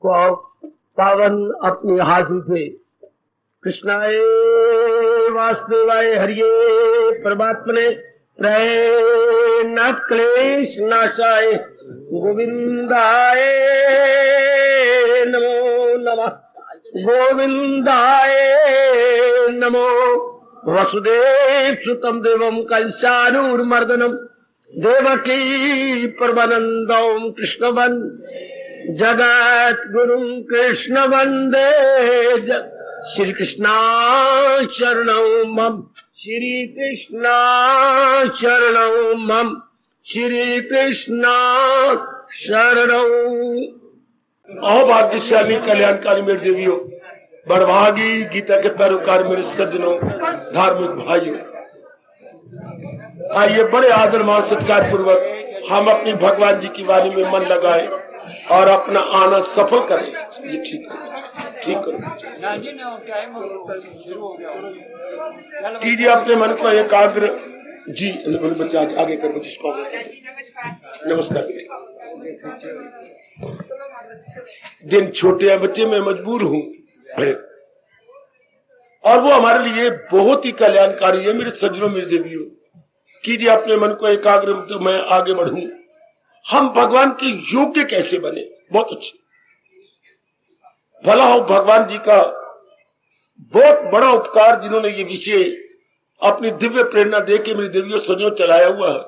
को पावन अपनी हाथ उठे। कृष्णाय वासुदेवाय हरिये परमात्मने प्रणत क्लेश नाशाय गोविंदाय नमो नमः। गोविंदाय नमो। वसुदेव सुतम देवम कंसानुर्मर्दनम देवकी परमानंदम कृष्णवन जगत गुरुम कृष्ण वंदे। श्री कृष्णा शरणौ मम। श्री कृष्णा शरणौ मम। श्री कृष्णा शरणौ। आओ भाग्यशाली कल्याणकारी मेरे देवियों, बड़भागी गीता के पैरोकार मेरे सज्जनों, धार्मिक भाइयों, आइए बड़े आदर मान सत्कार पूर्वक हम अपनी भगवान जी की वाणी में मन लगाए और अपना आनंद सफल करें। ये ठीक करो कीजिए अपने मन को एकाग्र। जी बच्चा आगे करो। नमस्कार। दिन छोटे हैं बच्चे, मैं मजबूर हूँ और वो हमारे लिए बहुत ही कल्याणकारी है। मेरे सज्जनों मेरे देवियों, कीजिए अपने मन को एकाग्र तो मैं आगे बढ़ूं। हम भगवान के योग्य कैसे बने? बहुत अच्छे। भला हो भगवान जी का बहुत बड़ा उपकार, जिन्होंने ये विषय अपनी दिव्य प्रेरणा दे के मेरी देवियों सदियों चलाया हुआ है,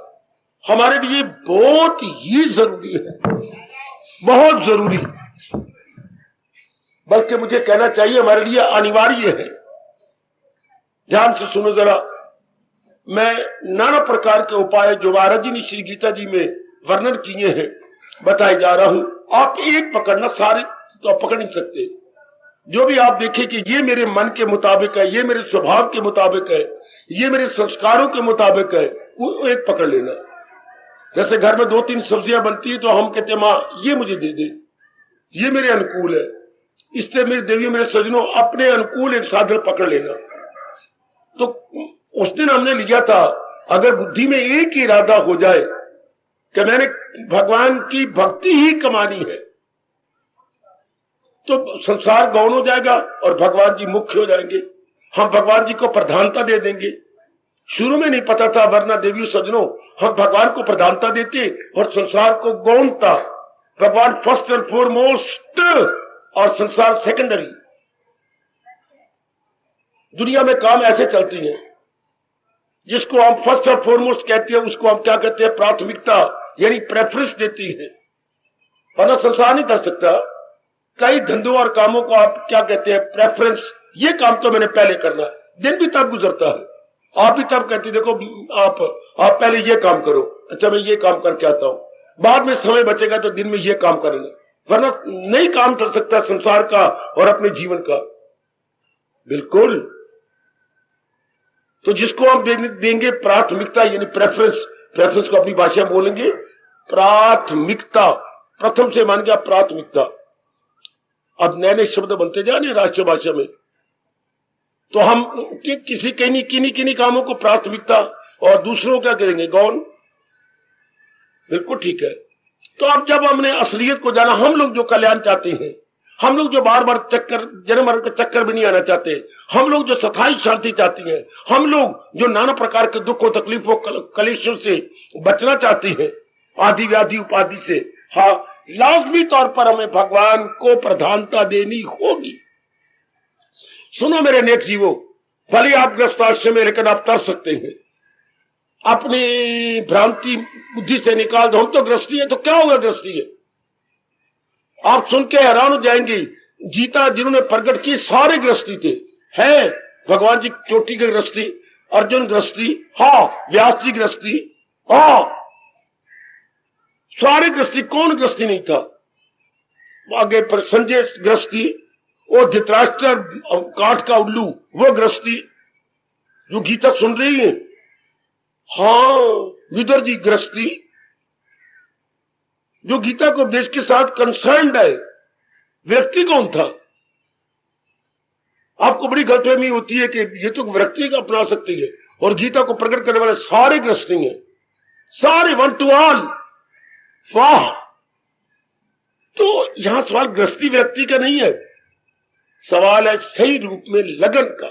हमारे लिए बहुत ही जरूरी है, बहुत जरूरी, बल्कि मुझे कहना चाहिए हमारे लिए अनिवार्य है। ध्यान से सुनो जरा। मैं नाना प्रकार के उपाय जो महाराज जी ने श्री गीता जी में वर्णन किए हैं बताए जा रहा हूं। आप एक पकड़ना, सारे तो आप पकड़ नहीं सकते। जो भी आप देखें कि ये मेरे मन के मुताबिक है, ये मेरे स्वभाव के मुताबिक है, ये मेरे संस्कारों के मुताबिक है, वो एक पकड़ लेना। जैसे घर में 2-3 सब्जियां बनती है तो हम कहते हैं माँ ये मुझे दे दे, ये मेरे अनुकूल है। इससे मेरे देवी मेरे सज्जनों अपने अनुकूल एक साधन पकड़ लेना। तो उस दिन हमने लिया था, अगर बुद्धि में एक ही इरादा हो जाए कि मैंने भगवान की भक्ति ही कमानी है, तो संसार गौण हो जाएगा और भगवान जी मुख्य हो जाएंगे। हम भगवान जी को प्रधानता दे देंगे। शुरू में नहीं पता था, वरना देवी सज्जनों हम भगवान को प्रधानता देते और संसार को गौणता। भगवान फर्स्ट एंड फॉरमोस्ट और संसार सेकेंडरी। दुनिया में काम ऐसे चलती है, जिसको हम फर्स्ट और फॉरमोस्ट कहते हैं उसको हम क्या कहते हैं? प्राथमिकता, यानी प्रेफरेंस देती है। वरना संसार नहीं कर सकता। कई धंधों और कामों को आप क्या कहते हैं? प्रेफरेंस। ये काम तो मैंने पहले करना है। दिन भी तब गुजरता है, आप भी तब कहते देखो आप पहले ये काम करो, अच्छा मैं ये काम करके आता हूं, बाद में समय बचेगा तो दिन में ये काम करेंगे। वरना नहीं काम कर सकता संसार का और अपने जीवन का। बिल्कुल। तो जिसको हम देंगे प्राथमिकता, यानी प्रेफरेंस। प्रेफरेंस को अपनी भाषा में बोलेंगे प्राथमिकता। प्रथम से मान गया प्राथमिकता। अब नए नए शब्द बनते जाने राष्ट्रीय भाषा में, तो हम किसी किन्हीं कामों को प्राथमिकता और दूसरों क्या करेंगे? गौण। बिल्कुल ठीक है। तो अब जब हमने असलियत को जाना, हम लोग जो कल्याण चाहते हैं, हम लोग जो बार बार चक्कर जन्म मरण के चक्कर में नहीं आना चाहते, हम लोग जो स्थायी शांति चाहती हैं, हम लोग जो नाना प्रकार के दुखों तकलीफों कलेशों से बचना चाहते हैं, आदि व्याधि उपाधि से, हाँ लाजमी तौर पर हमें भगवान को प्रधानता देनी होगी। सुनो मेरे नेक जीवों, भले आप ग्रस्ताश्रम में, लेकिन आप तर सकते हैं। अपनी भ्रांति बुद्धि से निकाल दो। हम तो गृहस्थी है, तो क्या होगा गृहस्थी है? आप सुन के हैरान हो जाएंगे। गीता जिन्होंने प्रकट की सारे गृहस्थी थे। है भगवान जी चोटी के गृहस्थी, अर्जुन गृहस्थी, हाँ व्यास जी गृहस्थी, हाँ सारे गृहस्थी। कौन गृहस्थी नहीं था? आगे पर संजय गृहस्थी, वो धृतराष्ट्र काठ का उल्लू, वो गृहस्थी जो गीता सुन रही है। हाँ विदुर जी गृहस्थी, जो गीता को उपदेश के साथ कंसर्न्ड है। व्यक्ति कौन था? आपको बड़ी गलतफहमी होती है कि ये तो व्यक्ति का अपना सकती है, और गीता को प्रकट करने वाले सारे गृहस्थी हैं, सारे वन टू ऑल। वाह! तो यहां सवाल गृहस्थी व्यक्ति का नहीं है, सवाल है सही रूप में लगन का।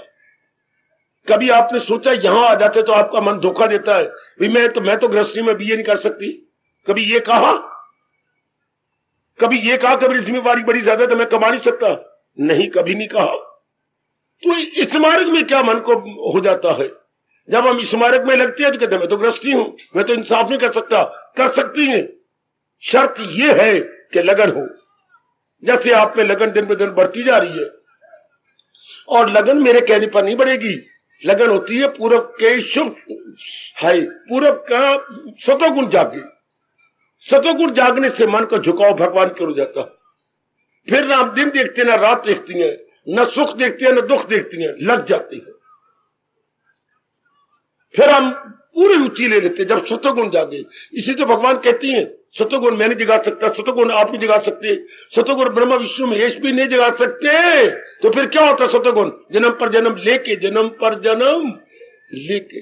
कभी आपने सोचा यहां आ जाते तो आपका मन धोखा देता है, भाई मैं तो गृहस्थी में बीए नहीं कर सकती। कभी ये कहा कभी जिम्मेवारी बड़ी ज्यादा तो मैं कमा नहीं सकता, नहीं, कभी नहीं कहा। तो इस मार्ग में क्या मन को हो जाता है, जब हम इस मार्ग में लगते हैं तो कहते हैं मैं तो गृहस्थी हूं, मैं तो इंसाफ नहीं कर सकता। कर सकती हैं, शर्त यह है कि लगन हो। जैसे आप में लगन दिन ब दिन बढ़ती जा रही है, और लगन मेरे कहने पर नहीं बढ़ेगी, लगन होती है पूरब के शुभ है, पूरब का सतोगुण जागे। सतोगुण जागने से मन का झुकाव भगवान की ओर हो जाता है। फिर ना हम दिन देखते ना रात देखती हैं, न सुख देखती है न दुख देखती हैं, लग जाती है। फिर हम पूरी रुचि ले लेते जब सतोगुण जागे। इसी तो भगवान कहती हैं सतोगुण मैं नहीं जगा सकता, सतोगुण आप नहीं जगा सकते, सतोगुण ब्रह्मा विष्णु महेश भी नहीं जगा सकते। तो फिर क्या होता सतोगुण? जन्म पर जन्म लेके, जन्म पर जन्म लेके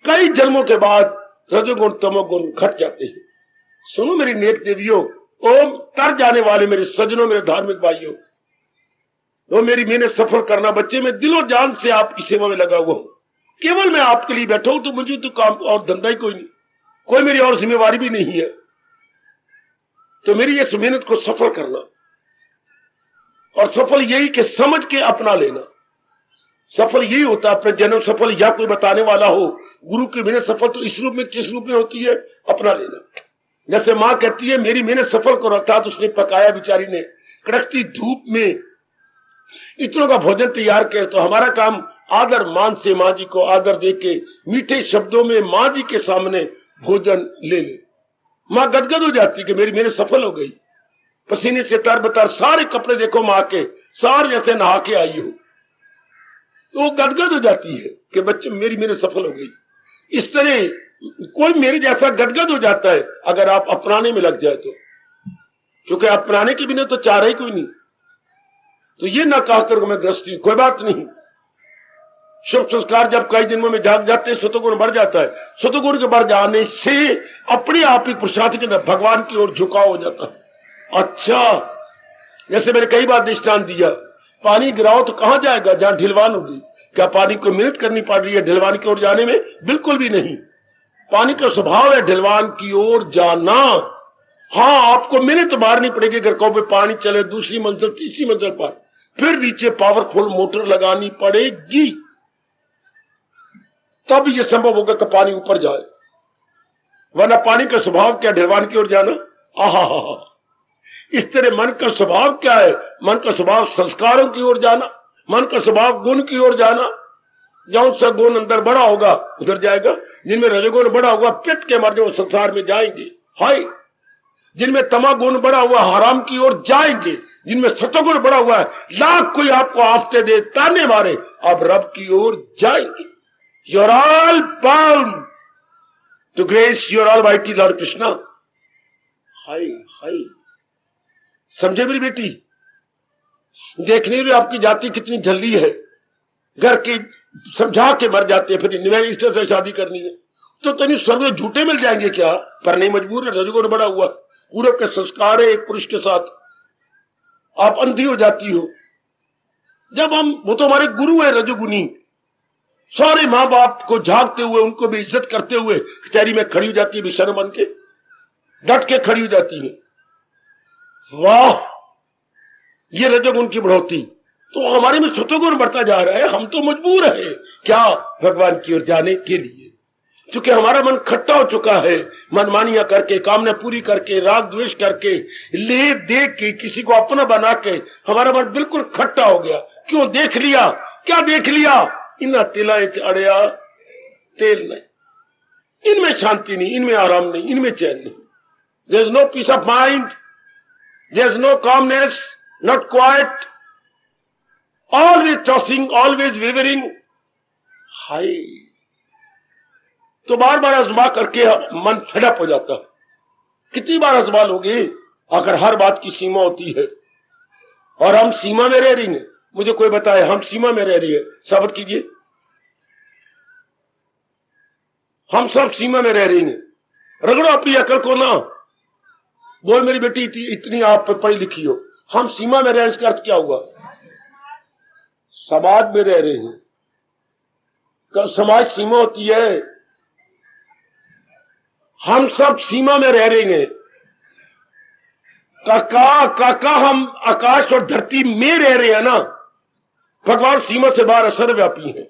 कई जन्मों के बाद रजोगुण तमोगुण घट जाते हैं। सुनो मेरी नेक देवियों, ओम तर जाने वाले मेरे सज्जनों, मेरे धार्मिक भाइयों, तो मेरी मेहनत सफल करना बच्चे, मैं दिलो जान से आपकी सेवा में लगा हुआ हूं। केवल मैं आपके लिए बैठा हूं तो मुझे तो काम और धंधा ही कोई नहीं, कोई मेरी और जिम्मेवारी भी नहीं है। तो मेरी इस मेहनत को सफल करना, और सफल यही कि समझ के अपना लेना। सफल यही होता है अपने जन्म सफल, या कोई बताने वाला हो। गुरु की मेहनत सफल तो इस रूप में, किस रूप में होती है? अपना लेना। जैसे मां कहती है मेरी मेहनत सफल करो, अर्थात उसने पकाया, बिचारी ने कड़कती धूप में इतनों का भोजन तैयार किया। तो हमारा काम आदर मान से मां जी को आदर देके मीठे शब्दों में मां जी के सामने भोजन ले ले। मां गदगद हो जाती कि मेरी मेहनत सफल हो गई। पसीने से तर बतर, सारे कपड़े देखो मां के, सारे जैसे नहा के आई हो, तो वो गदगद हो जाती है कि बच्चे मेरी मेहनत सफल हो गई। इस तरह कोई मेरे जैसा गदगद हो जाता है अगर आप अपनाने में लग जाए तो, क्योंकि अपनाने के बिना तो चाह ही कोई नहीं। तो ये ना कहा करो मैं गृहस्थी हूं, कोई बात नहीं। शुभ संस्कार जब कई जन्मों में जाग जाते हैं, सतोगुण बढ़ जाता है। सतोगुण के बढ़ जाने से अपने आप ही पुरुषार्थ के अंदर भगवान की ओर झुकाव हो जाता है। अच्छा, जैसे मैंने कई बार दृष्टांत दिया, पानी गिराओ तो कहां जाएगा? जहां ढिलवान होगी। क्या पानी को मेहनत करनी पड़ रही है ढिलवान की ओर जाने में? बिल्कुल भी नहीं। पानी का स्वभाव है ढिलवान की ओर जाना। हाँ, आपको मेहनत मारनी पड़ेगी अगर कहो पानी चले दूसरी मंजिल तीसरी मंजिल पर, फिर नीचे पावरफुल मोटर लगानी पड़ेगी, तब यह संभव होगा कि पानी ऊपर जाए। वरना पानी का स्वभाव क्या? ढिलवान की ओर जाना। आहा, इस तरह मन का स्वभाव क्या है? मन का स्वभाव संस्कारों की ओर जाना, मन का स्वभाव गुण की ओर जाना। जौन सा गुण अंदर बड़ा होगा उधर जाएगा। जिनमें रजोगुण बड़ा होगा पिट के मर जाओ संसार में जाएंगे, हाय। जिनमें तमागुण बड़ा हुआ हराम की ओर जाएंगे। जिनमें सतोगुण बड़ा हुआ है लाख कोई आपको आफते दे, ताने मारे, आप रब की ओर जाएंगे। You're all bound to grace your Almighty Lord Krishna. हाय हाय, समझे मेरी बेटी? देखने में आपकी जाति कितनी जल्दी है, घर की समझा के मर जाते हैं, फिर नए रिश्ते से शादी करनी है तो तनी सर्व झूठे मिल जाएंगे क्या? पर नहीं, मजबूर है, रजोगुण बड़ा हुआ, पूरे के संस्कार है एक पुरुष के साथ, आप अंधी हो जाती हो। जब हम, वो तो हमारे गुरु है रजोगुनी, सारे मां बाप को झांकते हुए, उनको भी इज्जत करते हुए कचहरी में खड़ी हो जाती है, बेशर्म बन के डट के खड़ी हो जाती है। वाह, ये रजोगुण की बढ़ोतरी। तो हमारे में सतोगुण बढ़ता जा रहा है। हम तो मजबूर है क्या? भगवान की ओर जाने के लिए, क्योंकि हमारा मन खट्टा हो चुका है, मनमानियां करके, कामना पूरी करके, राग द्वेष करके, ले दे के, किसी को अपना बना के हमारा मन बिल्कुल खट्टा हो गया। क्यों? देख लिया। क्या देख लिया? इना तिला अड़िया तेल नहीं, इनमें शांति नहीं, इनमें आराम नहीं, इनमें चैन नहीं। There is no peace of mind, there is no calmness, not quite, always tossing, always wavering. हाय, तो बार बार आजमा करके मन फेडअप हो जाता है। कितनी बार आजमा लोगे? अगर हर बात की सीमा होती है और हम सीमा में रह रही हैं। मुझे कोई बताए हम सीमा में रह रही है, साबित कीजिए। हम सब सीमा में रह रही हैं। रगड़ो अपनी अकल को ना, बोल मेरी बेटी इतनी आप पढ़ी लिखी हो, हम सीमा में रहे, इसका अर्थ क्या हुआ? समाज में रह रहे हैं। समाज सीमा होती है, हम सब सीमा में रह रहे हैं। काका हम आकाश और धरती में रह रहे हैं ना। भगवान सीमा से बाहर सर्वव्यापी है,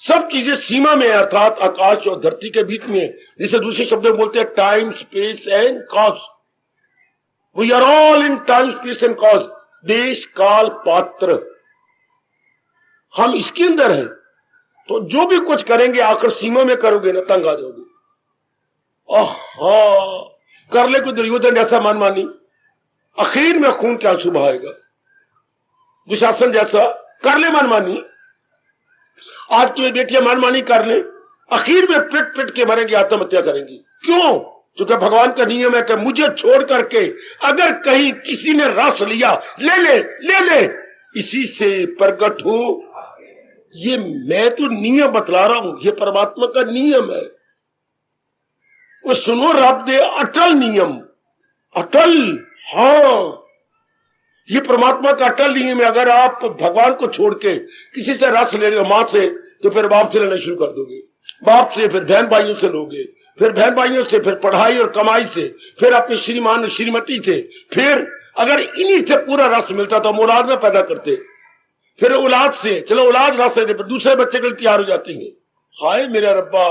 सब चीजें सीमा में है, अर्थात आकाश और धरती के बीच में। जिसे दूसरे शब्द में बोलते हैं time, space and cause. We are all in time, space and cause. देश, काल, पात्र, हम इसके अंदर हैं। तो जो भी कुछ करेंगे आखिर सीमा में करोगे ना, तंग आ जाओगे। कर ले कोई दुर्योधन जैसा मनमानी, आखिर में खून के आंसू बहाएगा। दुशासन जैसा कर ले मनमानी, आज की बेटियां मनमानी कर ले, आखिर में पिट पिट के मरेंगी, आत्महत्या करेंगी। क्यों? क्योंकि भगवान का नियम है कि मुझे छोड़ करके अगर कहीं किसी ने रस लिया, ले ले ले ले, इसी से प्रकट हो। ये मैं तो नियम बतला रहा हूं, ये परमात्मा का नियम है। वो सुनो, रब दे अटल नियम, अटल। हाँ, ये परमात्मा का अटल नियम है। अगर आप भगवान को छोड़ के किसी से रस ले रहे हो, मां से, तो फिर बाप से लेना शुरू कर दोगे, बाप से फिर बहन भाइयों से लोगे, फिर बहन भाइयों से फिर पढ़ाई और कमाई से, फिर अपनी श्रीमान श्रीमती से, फिर अगर इन्हीं से पूरा रस मिलता तो हम औलाद में पैदा करते, फिर औलाद से, चलो औलाद रस है, फिर दूसरे बच्चे के लिए तैयार हो जाती है। हाय मेरा रब्बा,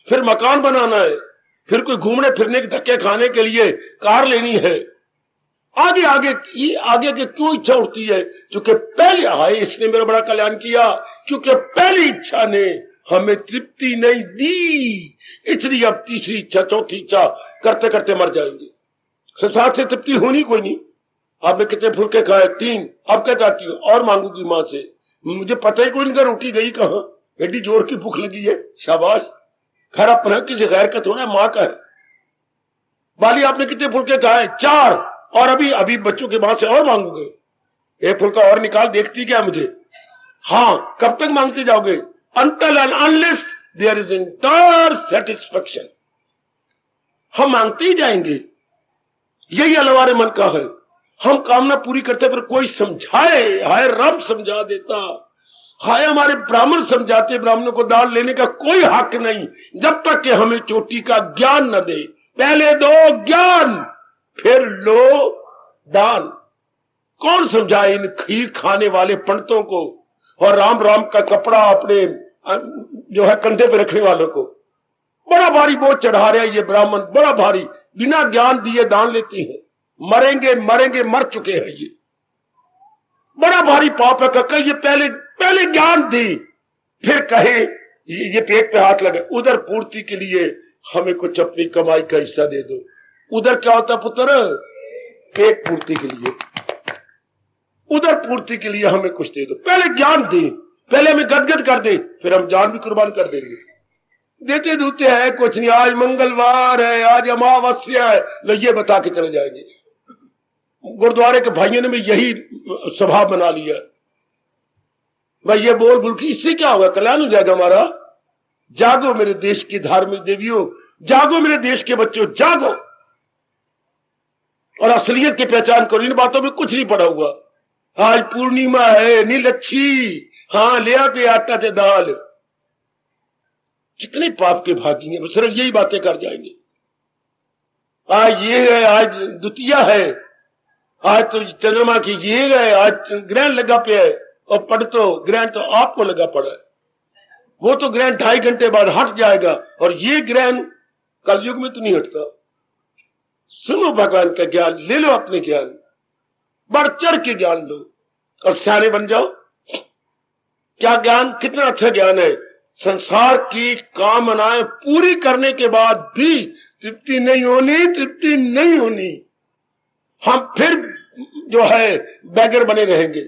फिर मकान बनाना है, फिर कोई घूमने फिरने के धक्के खाने के लिए कार लेनी है। आगे आगे ये आगे के क्यों इच्छा उठती है? क्योंकि पहले, हाय इसने मेरा बड़ा कल्याण किया, क्योंकि पहली इच्छा ने हमें तृप्ति नहीं दी, इसलिए अब तीसरी इच्छा, चौथी इच्छा करते करते मर जाएंगे। संसार से तृप्ति होनी कोई नहीं। आपने कितने फुलके खाए? 3। अब क्या चाहती हो? और मांगूंगी मां से। मुझे पता ही कोई नहीं, रोटी गई कहां, एडी जोर की भूख लगी है। शाबाश, खैर अपना किसी गैर का थोड़ा, मां का है। बाली आपने कितने फुलके खाए? 4। और अभी बच्चों के मां से और मांगोगे? एक फुलका और निकाल, देखती क्या मुझे? हाँ, कब तक मांगते जाओगे? Until and unless there is entire satisfaction, हम मांगते ही जाएंगे। यही हमारे मन का है। हम कामना पूरी करते पर कोई समझाए, हाय रब समझा देता, हाय हमारे ब्राह्मण समझाते, ब्राह्मणों को दान लेने का कोई हक नहीं जब तक कि हमें चोटी का ज्ञान न दे। पहले दो ज्ञान, फिर लो दान। कौन समझाए इन खीर खाने वाले पंडितों को और राम राम का कपड़ा अपने जो है कंधे पे रखने वालों को? बड़ा भारी बोझ चढ़ा रहे हैं ये ब्राह्मण, बड़ा भारी, बिना ज्ञान दिए दान लेते हैं। मरेंगे मरेंगे, मर चुके हैं ये। बड़ा भारी पाप है। कहा ये पहले ज्ञान दे, फिर कहे ये पेट पे हाथ लगे। उधर पूर्ति के लिए हमें कुछ अपनी कमाई का हिस्सा दे दो। उधर क्या होता पुत्र? पेट पूर्ति के लिए, उधर पूर्ति के लिए हमें कुछ दे दो। पहले ज्ञान दे, पहले हमें गदगद कर दे, फिर हम जान भी कुर्बान कर देंगे। देते दूते है कुछ नहीं। आज मंगलवार है, आज अमावस्या है, लो ये बता के चले जाएंगे। गुरुद्वारे के भाइयों ने भी यही स्वभाव बना लिया। भाई ये बोल बोल के इससे क्या होगा? कल्याण हो जाएगा हमारा। जागो मेरे देश की धार्मिक देवियों, जागो मेरे देश के बच्चों, जागो और असलियत की पहचान करो। इन बातों में कुछ नहीं पड़ा हुआ। आज पूर्णिमा है, नीलच्छी, हाँ ले आके आटा ते दाल। कितने पाप के भागी हैं, सिर्फ यही बातें कर जाएंगे। आज ये है, आज द्वितीया है, आज तो चंद्रमा की ये है, आज ग्रहण लगा पे है। और पढ़ तो ग्रहण तो आपको लगा पड़ा है, वो तो ग्रहण 2.5 घंटे बाद हट जाएगा, और ये ग्रहण कलयुग में तो नहीं हटता। सुनो भगवान का ज्ञान, ले लो अपने ज्ञान, बढ़ चढ़ के ज्ञान लो और सियाने बन जाओ। क्या ज्ञान, कितना अच्छा ज्ञान है। संसार की कामनाएं पूरी करने के बाद भी तृप्ति नहीं होनी, तृप्ति नहीं होनी। हम फिर जो है बैगर बने रहेंगे,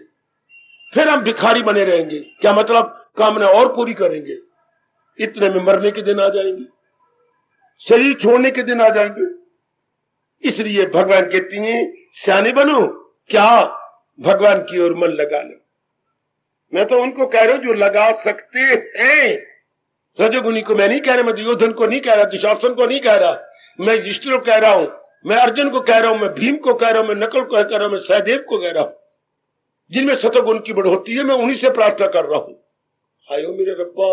फिर हम भिखारी बने रहेंगे। क्या मतलब? कामना और पूरी करेंगे, इतने में मरने के दिन आ जाएंगे, शरीर छोड़ने के दिन आ जाएंगे। इसलिए भगवान कहती हैं सियाने बनो। क्या? भगवान की ओर मन लगा लो। मैं तो उनको कह रहा हूं जो लगा सकते हैं। रजोगुनी को मैं नहीं कह रहा, मैं दुर्योधन को नहीं कह रहा, दुशासन को नहीं कह रहा, मैं युधिष्ठिर को कह रहा हूं। मैं अर्जुन को कह रहा हूं, मैं भीम को कह रहा हूं, मैं नकल को कह रहा हूं, मैं सहदेव को कह रहा हूं, जिनमें सतगुण की बढ़ोतरी है, मैं उन्हीं से प्रार्थना कर रहा हूं। आयो मेरे रब्बा,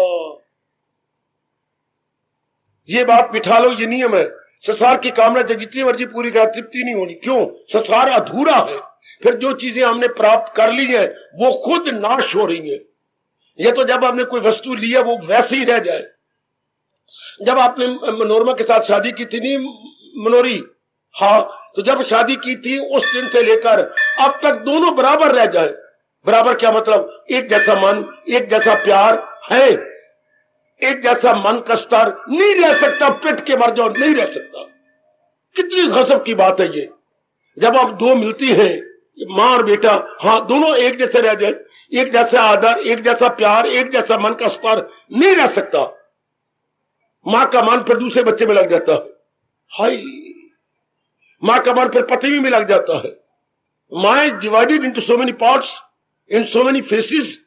ये बात बिठा लो, ये नियम है। संसार की कामना जब जितनी मर्जी पूरी कर, तृप्ति नहीं होनी। क्यों? संसार अधूरा है। फिर जो चीजें हमने प्राप्त कर ली है वो खुद नाश हो रही है। ये तो जब आपने कोई वस्तु ली है वो वैसे ही रह जाए। जब आपने मनोरमा के साथ शादी की थी, नहीं मनोरी, हाँ, तो जब शादी की थी उस दिन से लेकर अब तक दोनों बराबर रह जाए। बराबर क्या मतलब? एक जैसा मन, एक जैसा प्यार है, एक जैसा मन का स्तर नहीं रह सकता। पिट के मर जाओ, नहीं रह सकता। कितनी गजब की बात है ये। जब आप दो मिलती हैं, मां और बेटा, हाँ, दोनों एक जैसे रह जाए, एक जैसा आदर, एक जैसा प्यार, एक जैसा मन का स्तर नहीं रह सकता। मां का मन फिर दूसरे बच्चे में लग जाता है, हाय, मां का मन फिर पति में लग जाता है। मां divided into so many parts, in so many faces.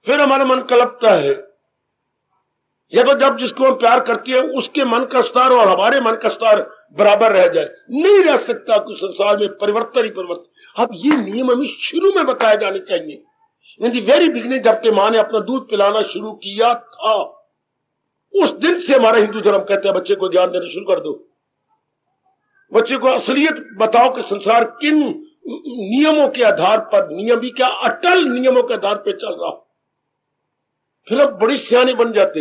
फिर हमारा मन कलपता है। या तो जब जिसको हम प्यार करती है उसके मन का स्तर और हमारे मन का स्तर बराबर रह जाए, नहीं रह सकता। कुछ संसार में परिवर्तन ही परिवर्तन। अब ये नियम हमें शुरू में बताए जाने चाहिए। इन दी वेरी बिगिनिंग, जब के मां ने अपना दूध पिलाना शुरू किया था, उस दिन से हमारा हिंदू धर्म कहते हैं बच्चे को ज्ञान देना शुरू कर दो। बच्चे को असलियत बताओ कि संसार किन नियमों के आधार पर, नियम भी क्या, अटल नियमों के आधार पर चल रहा। फिर अब बड़ी सियाने बन जाते।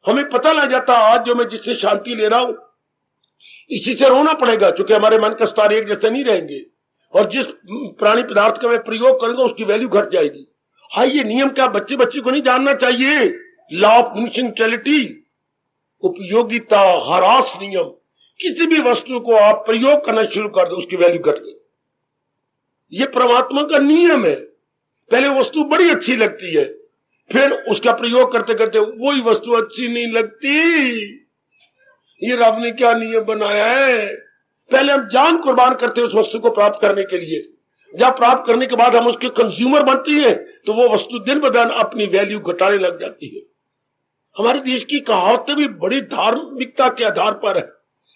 हमें पता लग जाता आज जो मैं जिससे शांति ले रहा हूं इसी से रोना पड़ेगा, क्योंकि हमारे मन का स्तर एक जैसे नहीं रहेंगे। और जिस प्राणी पदार्थ का मैं प्रयोग करूंगा उसकी वैल्यू घट जाएगी। हाँ, ये नियम क्या बच्चे बच्चे को नहीं जानना चाहिए? लॉ ऑफ म्यूचुअलिटी, उपयोगिता ह्रास नियम। किसी भी वस्तु को आप प्रयोग करना शुरू कर दो उसकी वैल्यू घट गई। ये परमात्मा का नियम है। पहले वस्तु बड़ी अच्छी लगती है, फिर उसका प्रयोग करते करते वही वस्तु अच्छी नहीं लगती। ये रब ने क्या नियम बनाया है? पहले हम जान कुर्बान करते हैं उस वस्तु को प्राप्त करने के लिए। जब प्राप्त करने के बाद हम उसके कंज्यूमर बनती है तो वो वस्तु दिन ब दिन अपनी वैल्यू घटाने लग जाती है। हमारे देश की कहावतें भी बड़ी धार्मिकता के आधार पर है।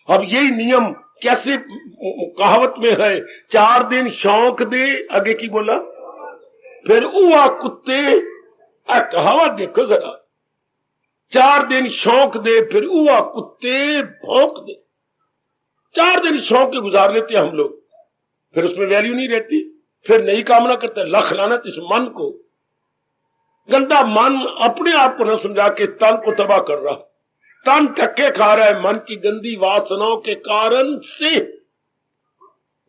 अब यही नियम कैसे कहावत में है, 4 दिन शौक दे, आगे की बोला, फिर हुआ कुत्ते। कहावत देखो जरा, 4 दिन शौक दे फिर हुआ कुत्ते भौंक दे। 4 दिन शौक के गुजार लेते हम लोग, फिर उसमें वैल्यू नहीं रहती। फिर नई कामना करते, लख लानत इस मन को। गंदा मन अपने आप को न समझा के तन को तबाह कर रहा। तन धक्के खा रहा है मन की गंदी वासनाओं के कारण से।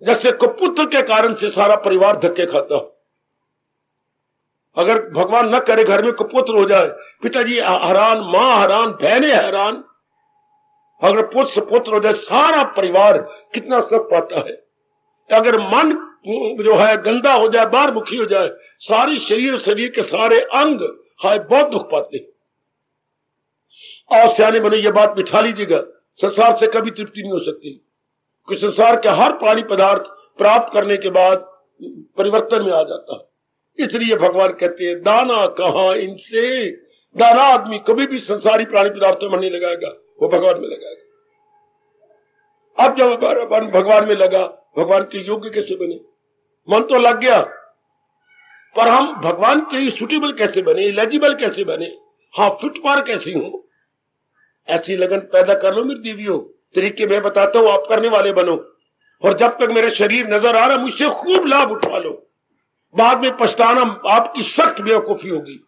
जैसे कुपुत्र के कारण से सारा परिवार धक्के खाता। अगर भगवान न करे घर में कुपुत्र हो जाए, पिताजी हैरान, मां हैरान, बहनें हैरान। अगर पुत्र पुत्र हो जाए, सारा परिवार कितना सुख पाता है। अगर मन जो है गंदा हो जाए, बाहर मुखी हो जाए, सारी शरीर के सारे अंग हाय बहुत दुख पाते हैं। और सियाने बने ये बात बिठा लीजिएगा, संसार से कभी तृप्ति नहीं हो सकती। कि संसार के हर प्राणी पदार्थ प्राप्त करने के बाद परिवर्तन में आ जाता है। इसलिए भगवान कहते हैं दाना कहां इनसे। दाना आदमी कभी भी संसारी प्राणी पदार्थों में नहीं लगाएगा, वो भगवान में लगाएगा। अब जब भगवान में लगा, भगवान के योग्य कैसे बने? मन तो लग गया, पर हम भगवान के लिए सुटेबल कैसे बने, एलिजिबल कैसे बने? हाँ, फिट पार कैसी हूं? ऐसी लगन पैदा कर लो मेरी देवियों। तरीके मैं बताता हूं, आप करने वाले बनो। और जब तक मेरे शरीर नजर आ रहा, मुझसे खूब लाभ उठा लो। बाद में पछताना आपकी सख्त बेवकूफी होगी।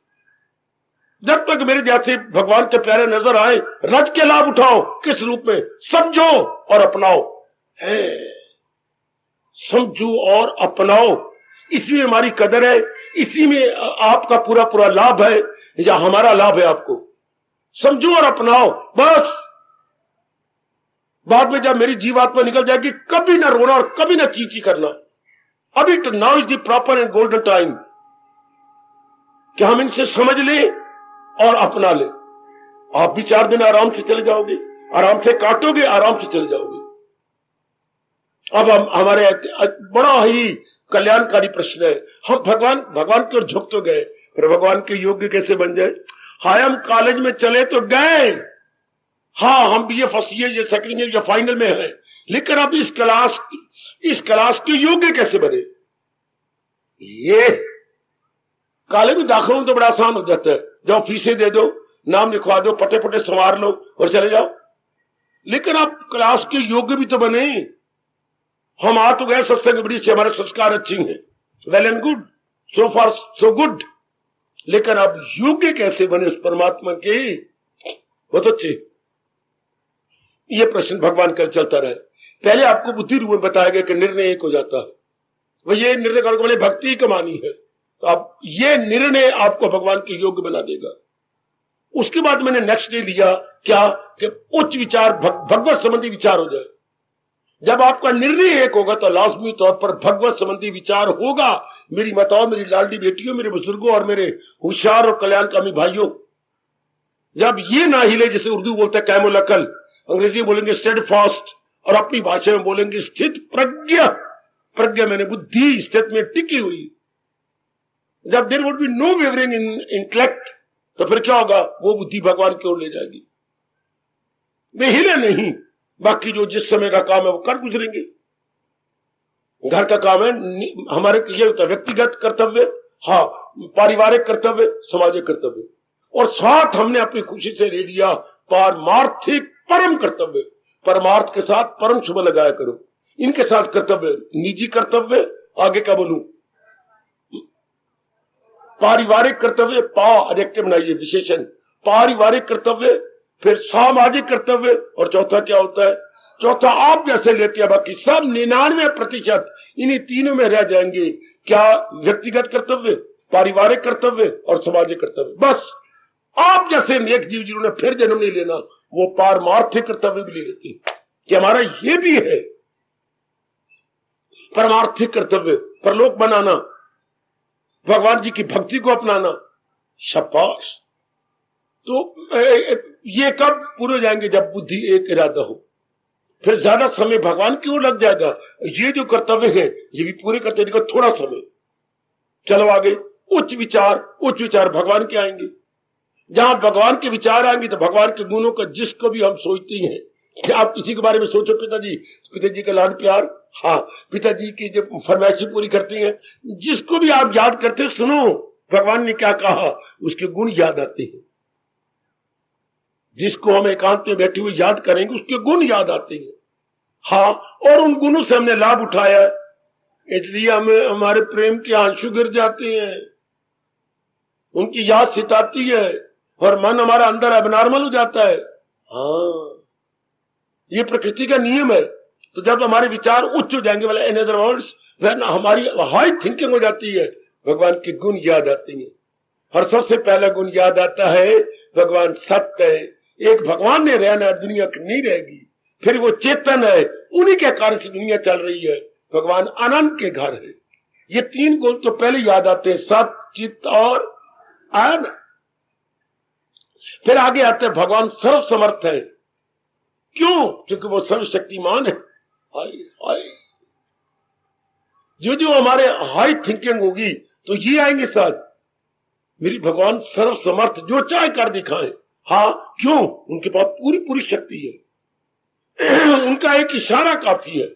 जब तक मेरे जैसे भगवान के प्यारे नजर आए, रज के लाभ उठाओ। किस रूप में? समझो और अपनाओ है। समझो और अपनाओ, इसमें हमारी कदर है, इसी में आपका पूरा पूरा लाभ है या हमारा लाभ है। आपको समझो और अपनाओ बस। बाद में जब मेरी जीवात्मा निकल जाएगी, कभी ना रोना और कभी ना चींची करना। अभी तो now is the proper and golden time कि हम इनसे समझ ले और अपना ले। आप भी 4 दिन आराम से चले जाओगे, आराम से काटोगे, आराम से चले जाओगे। अब हम हमारे बड़ा ही कल्याणकारी प्रश्न है, हम भगवान की ओर झुक तो गए, फिर भगवान के योग्य कैसे बन जाए? हाय, हम कॉलेज में चले तो गए, हाँ हम बीए फर्स्ट ईयर या सेकंड ईयर या फाइनल में हैं, लेकिन अब इस क्लास के योग्य कैसे बने? ये कॉलेज में दाखिल होना तो बड़ा आसान हो जाता है, जाओ फीसें दे दो, नाम लिखवा दो, पटे पटे संवार लो और चले जाओ। लेकिन आप क्लास के योग्य भी तो बने। हम आ तो गए, सत्संग बड़ी अच्छी, हमारे संस्कार अच्छी हैं, well and good, so far so good, लेकिन आप योग्य कैसे बने उस परमात्मा के? बहुत अच्छे। ये प्रश्न भगवान कर चलता रहे। पहले आपको बुद्धि रूप में बताया गया कि निर्णय एक हो जाता है, वह ये निर्णय करने वाले भक्ति ही कमानी है, तो आप ये निर्णय आपको भगवान के योग्य बना देगा। उसके बाद मैंने नेक्स्ट डे लिया क्या कि उच्च विचार, भगवत संबंधी विचार हो जाए। जब आपका निर्णय एक होगा तो लाजमी तौर पर भगवत संबंधी विचार होगा। मेरी माताओं, मेरी लाडली बेटियों, मेरे बुजुर्गों और मेरे होशियार और कल्याणकामी भाइयों, जब ये ना हिले, जैसे उर्दू बोलते हैं कैमुल अकल, अंग्रेजी बोलेंगे स्टेड फास्ट, और अपनी भाषा में बोलेंगे स्थित प्रज्ञा। प्रज्ञा मैंने बुद्धि स्थित में टिकी हुई। जब there would be no wavering in intellect, तो फिर क्या होगा? वो बुद्धि भगवान की ओर ले जाएगी। वे हिले नहीं, बाकी जो जिस समय का काम है वो कर गुजरेंगे। घर का काम है हमारे, ये होता है व्यक्तिगत कर्तव्य, हाँ पारिवारिक कर्तव्य, सामाजिक कर्तव्य, और साथ हमने अपनी खुशी से ले लिया पारमार्थिक परम कर्तव्य। परमार्थ के साथ परम शुभ लगाया करो। इनके साथ कर्तव्य, निजी कर्तव्य, आगे क्या बोलूं, पारिवारिक कर्तव्य, पा एडजेक्टिव बनाइए विशेषण, पारिवारिक कर्तव्य, फिर सामाजिक कर्तव्य, और चौथा क्या होता है? चौथा आप जैसे लेते हैं, बाकी सब 99% इन्हीं तीनों में रह जाएंगे। क्या? व्यक्तिगत कर्तव्य, पारिवारिक कर्तव्य और सामाजिक कर्तव्य। बस आप जैसे नेक जीव जिन्होंने फिर जन्म नहीं लेना, वो पारमार्थिक कर्तव्य भी ले लेते हैं कि हमारा ये भी है परमार्थिक कर्तव्य, परलोक बनाना, भगवान जी की भक्ति को अपनाना। शाबाश। तो ये कब पूरे हो जाएंगे? जब बुद्धि एक इरादा हो, फिर ज्यादा समय भगवान की ओर लग जाएगा। ये जो कर्तव्य है ये भी पूरे करते रहेगा थोड़ा समय। चलो आगे, उच्च विचार भगवान के आएंगे। जहां भगवान के विचार आएंगे तो भगवान के गुणों का जिसको भी हम सोचते हैं, कि आप किसी के बारे में सोचो, पिताजी का लाड प्यार, हाँ पिताजी की जो फरमाइशें पूरी करती हैं, जिसको भी आप याद करते सुनो भगवान ने क्या कहा, उसके गुण याद आते हैं। जिसको हम एकांत में बैठे हुए याद करेंगे उसके गुण याद आते हैं। हाँ, और उन गुणों से हमने लाभ उठाया, इसलिए हमें हमारे प्रेम के आंसू गिर जाते हैं, उनकी याद सिताती है और मन हमारा अंदर एबनॉर्मल हो जाता है। हाँ, ये प्रकृति का नियम है। तो जब हमारे विचार उच्च हो जाएंगे, वाले इन अदर वर्ड्स व्हेन हमारी हाई थिंकिंग हो जाती है, भगवान के गुण याद आते हैं। और सबसे पहला गुण याद आता है भगवान सत्य है। एक भगवान ने रहना, दुनिया नहीं रहेगी। फिर वो चेतन है, उन्हीं के कार्य से दुनिया चल रही है। भगवान आनंद के घर है। ये तीन गुण तो पहले याद आते हैं, सत्य, चित्त और आनंद। फिर आगे आते हैं भगवान सर्व समर्थ है। क्यों? क्योंकि वो सर्वशक्तिमान है। जो हमारे हाई थिंकिंग होगी तो ये आएंगे साथ। मेरी भगवान सर्व समर्थ, जो चाहे कर दिखाएं। हाँ, क्यों? उनके पास पूरी शक्ति है। उनका एक इशारा काफी है।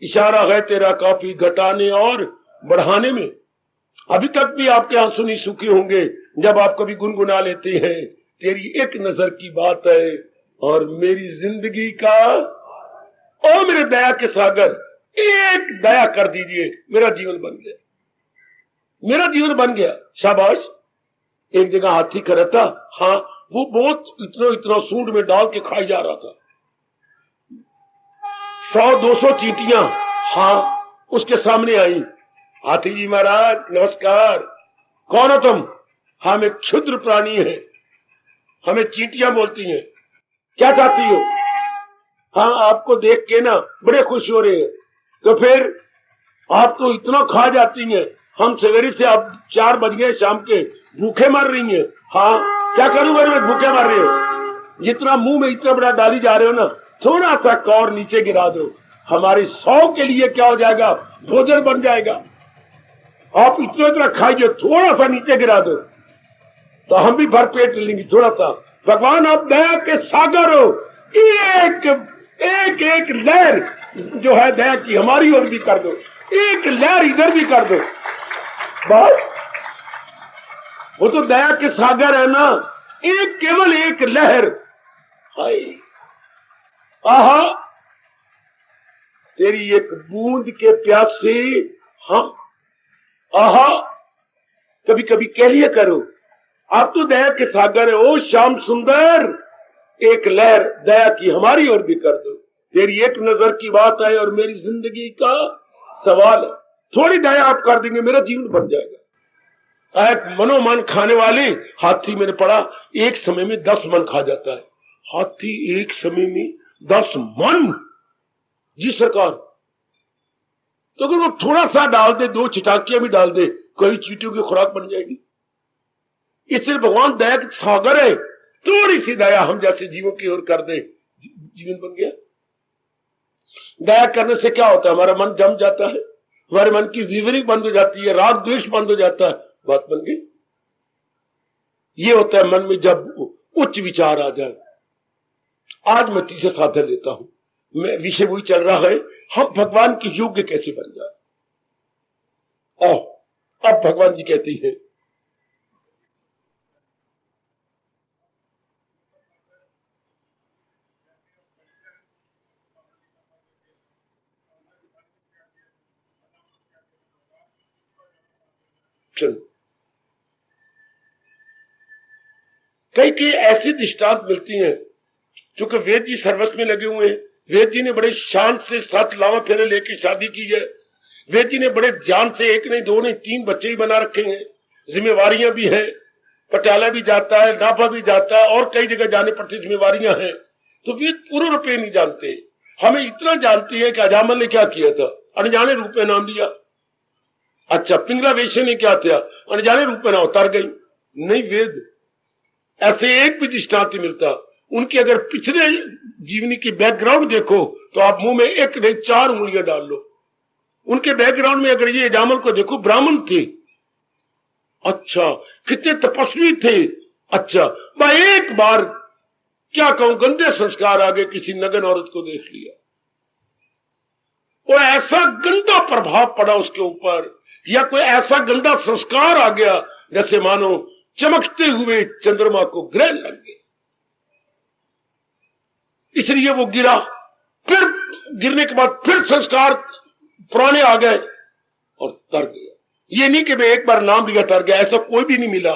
इशारा है तेरा काफी घटाने और बढ़ाने में। अभी तक भी आपके आंसू नहीं सूखे होंगे जब आप कभी गुनगुना लेते हैं, तेरी एक नजर की बात है और मेरी जिंदगी का, ओ मेरे दया के सागर, एक दया कर दीजिए, मेरा जीवन बन गया, मेरा जीवन बन गया। शाबाश। एक जगह हाथी खड़ा था, हाँ, वो बहुत इतना सूंड में डाल के खाई जा रहा था। 100-200 चींटियां, हाँ, उसके सामने आई। हाथी जी महाराज नमस्कार, कौन हो तुम? हम एक क्षुद्र प्राणी है, हमें चींटियां बोलती हैं, क्या चाहती हो? हाँ, आपको देख के ना बड़े खुश हो रहे हैं। तो फिर आप तो इतना खा जाती हैं, हम सवेरे से आप 4 बज गए शाम के, भूखे मर रही हैं। हाँ, क्या करूं मैं, भूखे मर रहे हो। जितना मुंह में इतना बड़ा डाली जा रहे हो ना, थोड़ा सा कौर नीचे गिरा दो, हमारे 100 के लिए क्या हो जाएगा, भोजन बन जाएगा। आप इतना खाइए, थोड़ा सा नीचे गिरा दो तो हम भी भर पेट लेंगे थोड़ा सा। भगवान आप दया के सागर हो, एक एक एक लहर जो है दया की हमारी ओर भी कर दो, एक लहर इधर भी कर दो। बस वो तो दया के सागर है ना, एक केवल एक लहर। हाय आहा, तेरी एक बूंद के प्यास से हम आहा कभी कभी कह लिया करो, आप तो दया के सागर है। ओ श्याम सुंदर, एक लहर दया की हमारी ओर भी कर दो। तेरी एक नजर की बात है और मेरी जिंदगी का सवाल है, थोड़ी दया आप कर देंगे मेरा जीवन बन जाएगा। एक मनोमन खाने वाले हाथी, मैंने पढ़ा एक समय में 10 मन खा जाता है। हाथी एक समय में 10 मन? जी सरकार। तो अगर वो थोड़ा सा डाल दे, 2 चिटाकियां भी डाल दे, कई चींटियों की खुराक बन जाएगी। इसलिए भगवान दया के सागर है, थोड़ी सी दया हम जैसे जीवों की ओर कर दे, जीवन बन गया। दया करने से क्या होता है? हमारा मन जम जाता है, हमारे मन की विवरी बंद हो जाती है, राग द्वेष बंद हो जाता है, बात बन गई। ये होता है मन में जब उच्च विचार आ जाए। आज मैं तीसरा साधन लेता हूं, मैं विषय वही चल रहा है, हम भगवान के योग्य कैसे बन जाए। अब भगवान जी कहते हैं, कई कई ऐसी दृष्टांत मिलती हैं, क्योंकि वेद जी सर्वस्व में लगे हुए हैं। वेद जी ने बड़े शान से 7 लावा फेरे लेके शादी की है। वेद जी ने बड़े ध्यान से 1 नहीं 2 नहीं 3 बच्चे भी बना रखे हैं, जिम्मेवारियां भी हैं, पटियाला भी जाता है, नाभा भी जाता है, और कई जगह जाने पड़ती जिम्मेवारियां हैं। तो वेद पूर्ण रूप नहीं जानते, हमें इतना जानते हैं कि अजामल ने क्या किया था, अनजाने रूप में नाम दिया। अच्छा, पिंगला वेश्या ने क्या किया, अनजाने रूप में ना उतर गई। नहीं, वेद ऐसे एक भी दृष्टांत मिलता। उनके अगर पिछले जीवनी की बैकग्राउंड देखो तो आप मुंह में 1 नहीं 4 उंगलियां डाल लो। उनके बैकग्राउंड में अगर ये अजामल को देखो, ब्राह्मण थे, अच्छा कितने तपस्वी थे, अच्छा मैं एक बार क्या कहूं, गंदे संस्कार आ गए, किसी नगन औरत को देख लिया और ऐसा गंदा प्रभाव पड़ा उसके ऊपर, या कोई ऐसा गंदा संस्कार आ गया जैसे मानो चमकते हुए चंद्रमा को ग्रहण लग गया। इसलिए वो गिरा, फिर गिरने के बाद फिर संस्कार पुराने आ गए और तर गया। ये नहीं कि मैं एक बार नाम लिया तर गया, ऐसा कोई भी नहीं मिला।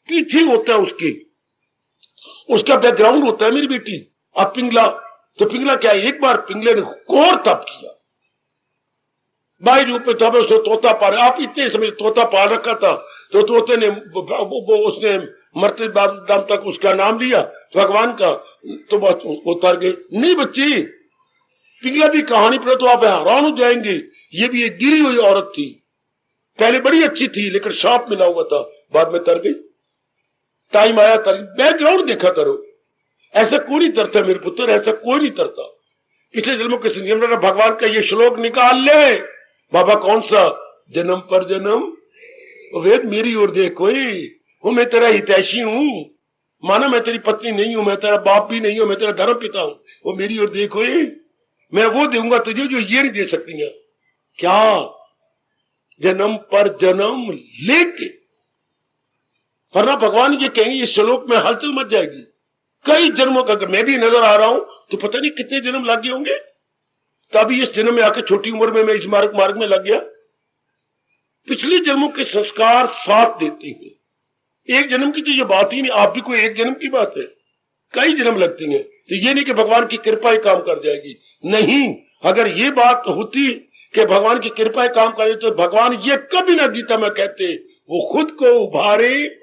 पीछे होता है उसका बैकग्राउंड होता है। मेरी बेटी अब पिंगला, तो पिंगला क्या है, एक बार पिंगले ने घोर तप किया, बाई रूप में तब उसने तोता पाल, आप इतने समय तोता पाल रखा था, तो तोते ने उसने मरते दम तक उसका नाम लिया भगवान का, तो बस उतर गए। नहीं बच्ची, पिंगला भी कहानी पढ़ो तो आप हैरान हो जाएंगे। ये भी एक गिरी हुई औरत थी, पहले बड़ी अच्छी थी लेकिन सांप मिला हुआ था, बाद में तर गई। टाइम आया तर, बैकग्राउंड देखा करो। ऐसा कोई नहीं तरता मेरे पुत्र, ऐसा कोई नहीं तरता। पिछले जन्मों के संयम भगवान का ये श्लोक निकाल ले बाबा, कौन सा, जन्म पर जन्म वेद मेरी ओर देख, कोई मैं तेरा हितैषी हूं, माना मैं तेरी पत्नी नहीं हूं, मैं तेरा बाप भी नहीं हूं, मैं तेरा धर्म पिता हूं, वो मेरी ओर देख, मैं वो दूंगा तुझे जो ये नहीं दे सकती है। क्या, जन्म पर जन्म लेके, वरना भगवान ये कहेंगे इस श्लोक में हलचल मच जाएगी। कई जन्मों का, अगर मैं भी नजर आ रहा हूं तो पता नहीं कितने जन्म लग गए होंगे, तभी इस जन्म में आके छोटी उम्र में मैं इस मार्ग में लग गया। पिछले जन्मों के संस्कार साथ देते हैं। एक जन्म की तो ये बात ही नहीं, आप भी कोई एक जन्म की बात है, कई जन्म लगती हैं। तो ये नहीं कि भगवान की कृपा ही काम कर जाएगी, नहीं। अगर ये बात होती कि भगवान की कृपा ही काम करे तो भगवान ये कभी ना गीता में कहते, वो खुद को उभारे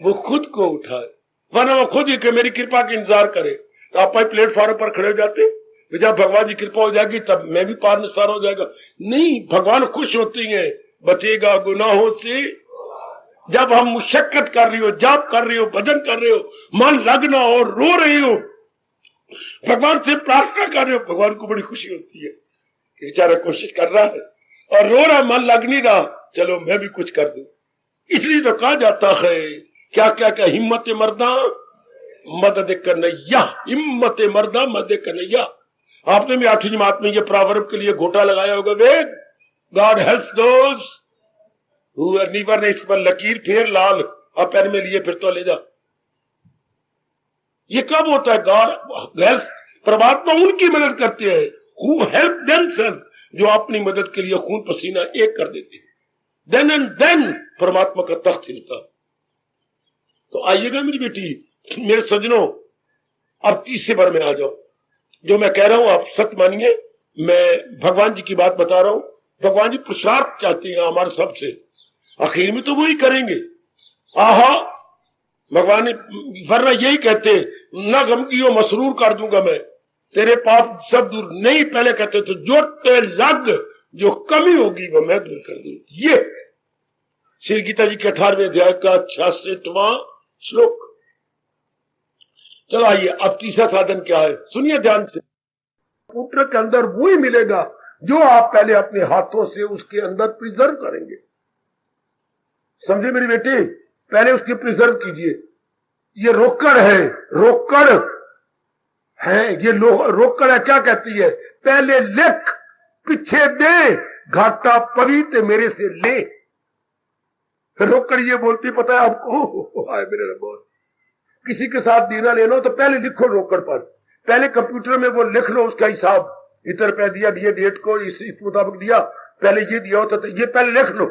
वो खुद को उठाए, वरना वो खुद ही कि मेरी कृपा का इंतजार करे। तो आप प्लेटफॉर्म पर खड़े हो जाते, जब भगवान की कृपा हो जाएगी तब मैं भी पार निस्तार हो जाएगा। नहीं, भगवान खुश होती हैं, बचेगा गुनाहों से। जब हम मुशक्कत कर रही हो, जाप कर रही हो, भजन कर रहे हो, मन लगना हो, रो रही हो, भगवान से प्रार्थना कर रहे हो, भगवान को बड़ी खुशी होती है। बेचारा कोशिश कर रहा है और रो रहा, मन लग नहीं रहा, चलो मैं भी कुछ कर दूं। इसलिए तो कहा जाता है क्या क्या क्या, हिम्मत मर्दा मदद कन्हैया, हिम्मत मर्दा मदद कन्हैया। आपने भी 8वीं जमात में ये प्रावर्ब के लिए घोटा लगाया होगा, वेद God helps those who are never, ने इस पर लकीर फिर लाल अब पेन में लिए फिर तो ले जा। ये कब होता है? गॉड हेल्प, परमात्मा उनकी मदद करते हैं हु हेल्प देमसेल्फ, जो अपनी मदद के लिए खून पसीना एक कर देते हैं। देन एंड देन परमात्मा का तख्त हिलता। तो आइएगा मेरी बेटी, मेरे सज्जनों, अब तीसरे बार में आ जाओ। जो मैं कह रहा हूं आप सत्य मानिए, मैं भगवान जी की बात बता रहा हूं। भगवान जी पुरुषार्थ चाहते हैं हमारे सबसे, आखिर में तो वही करेंगे। आहा, भगवान ने वरना यही कहते, ना गम की हो मसरूर कर दूंगा मैं, तेरे पाप सब दूर नहीं, पहले कहते थे जो ते लग, जो कमी होगी वो मैं दूर कर दूं। ये श्री गीता जी के 18वें अध्याय का 66वां श्लोक। चलो आइए, अब तीसरा साधन क्या है, सुनिए ध्यान से। पुत्र के अंदर वो ही मिलेगा जो आप पहले अपने हाथों से उसके अंदर प्रिजर्व करेंगे। समझे मेरी बेटी, पहले उसकी प्रिजर्व कीजिए। ये रोकड़ है, रोकड़ है, ये रोकड़ है। क्या कहती है? पहले लिख पीछे दे, घाटा पवित्र मेरे से ले। रोकड़ ये बोलती पता है आपको, हाय मेरे रब्बो, किसी के साथ देना लेना हो तो पहले लिखो रोकड़ पर, पहले कंप्यूटर में वो लिख लो उसका हिसाब, इतने रुपया दिया, ये डेट को इस मुताबिक दिया, पहले ये दिया होता तो ये पहले लिख लो,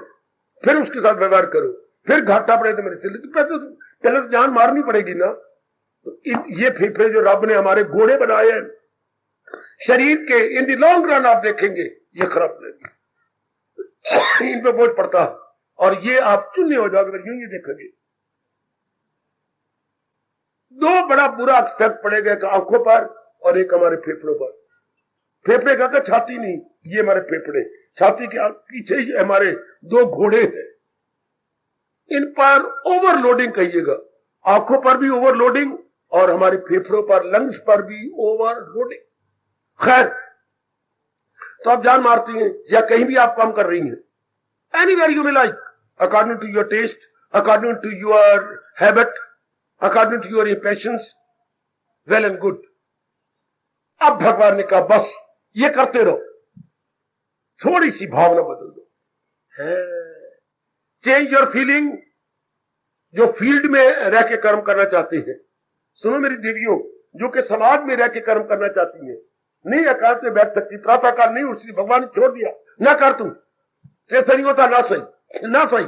फिर उसके साथ व्यवहार करो, फिर घाटा पड़े तो मेरे से। पहले तो जान मारनी पड़ेगी ना। तो ये फेफड़े जो रब ने हमारे घोड़े बनाए हैं शरीर के, इन दी लॉन्ग रन आप देखेंगे ये खराब नहीं, इन पे बोझ पड़ता और ये आप चुन्ने हो जाओगे यूं ही देखेंगे। दो बड़ा बुरा इफेक्ट पड़ेगा, एक आंखों पर और एक हमारे फेफड़ों पर। फेफड़े का छाती नहीं, ये हमारे फेफड़े, छाती के पीछे ही हमारे दो घोड़े हैं, इन पर ओवरलोडिंग कहिएगा, आंखों पर भी ओवरलोडिंग और हमारे फेफड़ों पर, लंग्स पर भी ओवरलोडिंग। खैर, तो आप जान मारती हैं या कहीं भी आप काम कर रही हैं, anywhere you may like, according to your taste, according to your habit, according to your impressions, well and good. अब भगवान ने कहा बस ये करते रहो, थोड़ी सी भावना बदल दो, चेंज योर फीलिंग। जो फील्ड में रह के कर्म करना चाहते हैं, सुनो मेरी देवियों, जो कि समाज में रह के कर्म करना चाहती हैं, नहीं अकाल में बैठ सकती, प्रातःकाल नहीं उठती, भगवान ने छोड़ दिया, ना कर तू, ऐसा नहीं होता, ना सही ना सही,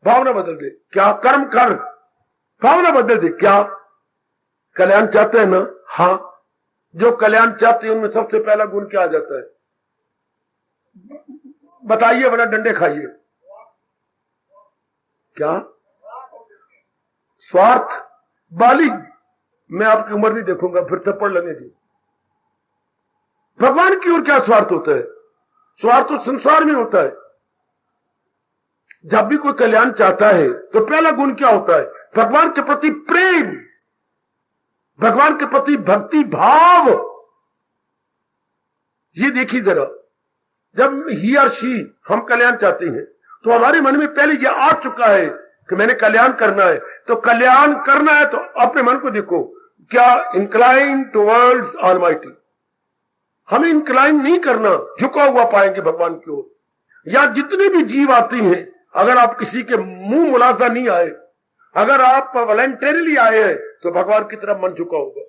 भावना बदल दे। क्या? कर्म कर, भावना बदल दे। क्या? कल्याण चाहते हैं ना? हाँ, जो कल्याण चाहते हैं उनमें सबसे पहला गुण क्या आ जाता है बताइए, वरना डंडे खाइए। क्या? स्वार्थ बाली। मैं आपकी उम्र नहीं देखूंगा, फिर थप्पड़ लगेगी। भगवान की ओर क्या स्वार्थ होता है? स्वार्थ तो संसार में होता है। जब भी कोई कल्याण चाहता है तो पहला गुण क्या होता है? भगवान के प्रति प्रेम, भगवान के प्रति भक्ति भाव। ये देखिए जरा, जब ही और शी हम कल्याण चाहते हैं तो हमारे मन में पहले ये आ चुका है कि मैंने कल्याण करना है। तो कल्याण करना है तो अपने मन को देखो, क्या? Incline towards almighty. हमें इंक्लाइन नहीं करना, झुका हुआ पाएंगे भगवान की ओर। या जितने भी जीव आते हैं, अगर आप किसी के मुंह मुलाजा नहीं आए, अगर आप वॉलंटरीली आए हैं तो भगवान की तरफ मन झुका होगा।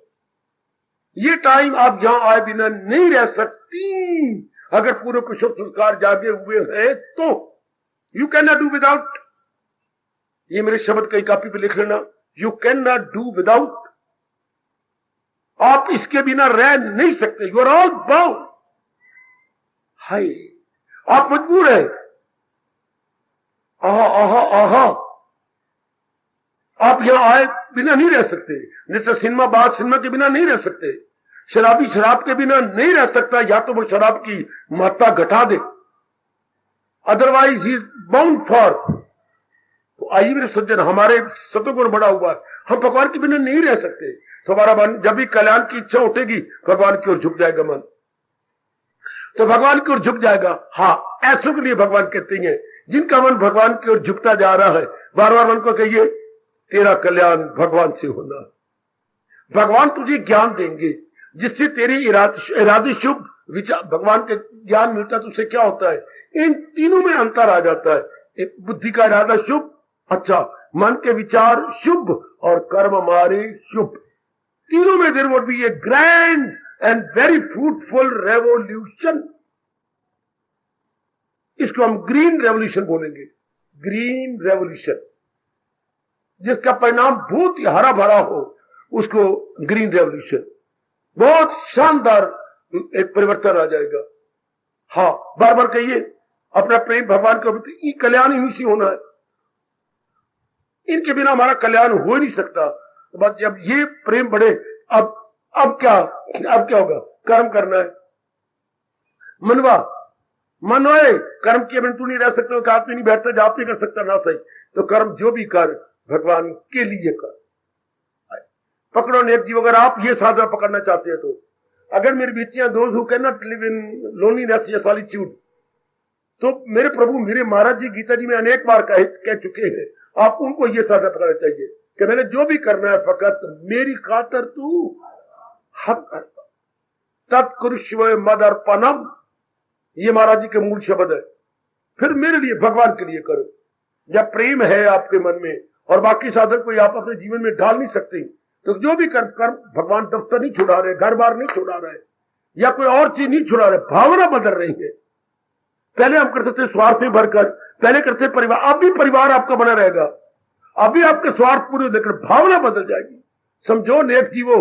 ये टाइम आप यहां आए बिना नहीं रह सकती। अगर पूरे कुशल संस्कार जागे हुए हैं तो you can not do without. ये मेरे शब्द कई कॉपी पे लिख लेना, you can not do without. आप इसके बिना रह नहीं सकते। You are all bound. हाय, आप मजबूर हैं। आहा आहा आहा, आप यहां आए बिना नहीं रह सकते। जैसे सिनेमा बाज सिनेमा के बिना नहीं रह सकते, शराबी शराब के बिना नहीं रह सकता, या तो वो शराब की मात्रा घटा दे, otherwise he is bound for. तो आइए मेरे सज्जन, हमारे सतोगुण बड़ा हुआ है, हम भगवान के बिना नहीं रह सकते। तो हमारा मन जब भी कल्याण की इच्छा उठेगी, भगवान की ओर झुक जाएगा मन, तो भगवान की ओर झुक जाएगा। हाँ, ऐसों के लिए भगवान कहते हैं जिनका मन भगवान की ओर झुकता जा रहा है, बार बार मन को कहिए तेरा कल्याण भगवान से होना, भगवान तुझे ज्ञान देंगे जिससे तेरी इरादे शुभ विचार, भगवान के ज्ञान मिलता है तो उससे क्या होता है, इन तीनों में अंतर आ जाता है। बुद्धि का इरादा शुभ, अच्छा, मन के विचार शुभ और कर्म हमारे शुभ, तीनों में there would be a grand and very fruitful revolution. इसको हम ग्रीन रेवोल्यूशन बोलेंगे, ग्रीन रेवोल्यूशन, जिसका परिणाम बहुत ही हरा भरा हो, उसको ग्रीन रेवोल्यूशन, बहुत शानदार एक परिवर्तन आ जाएगा। हाँ, बार बार कहिए अपना प्रेम भगवान के प्रति, कल्याण ही से होना है, इनके बिना हमारा कल्याण हो ही नहीं सकता। तो बात जब ये प्रेम बढ़े, अब क्या होगा, कर्म करना है। मनवाए कर्म के बिना तू नहीं रह सकते, कि आप नहीं बैठता, आप नहीं कर सकता ना, सही तो कर्म जो भी कर भगवान के लिए कर। पकड़ो नेक जीव, अगर आप ये साधना पकड़ना चाहते हैं तो, अगर मेरी बेटियां those who can not live in loneliness या सॉलिट्यूड, तो मेरे प्रभु मेरे महाराज जी गीता जी में अनेक बार कह चुके हैं, आप उनको ये साधना पकड़ना चाहिए कि मैंने जो भी करना है फकत मेरी खातर तू हम करता, तत्कुरुष्व मदर्पणम, ये महाराज जी के मूल शब्द है। फिर मेरे लिए भगवान के लिए करो। जब प्रेम है आपके मन में और बाकी साधन कोई आप अपने जीवन में डाल नहीं सकते, तो जो भी कर्म भगवान दफ्तर नहीं छुड़ा रहे, घर बार नहीं छुड़ा रहे, या कोई और चीज नहीं छुड़ा रहे, भावना बदल रही है। पहले हम करते थे स्वार्थ में भरकर, पहले करते परिवार, अब भी परिवार आपका बना रहेगा, अभी आपके स्वार्थ पूरे लेकर भावना बदल जाएगी। समझो नेक जीवो,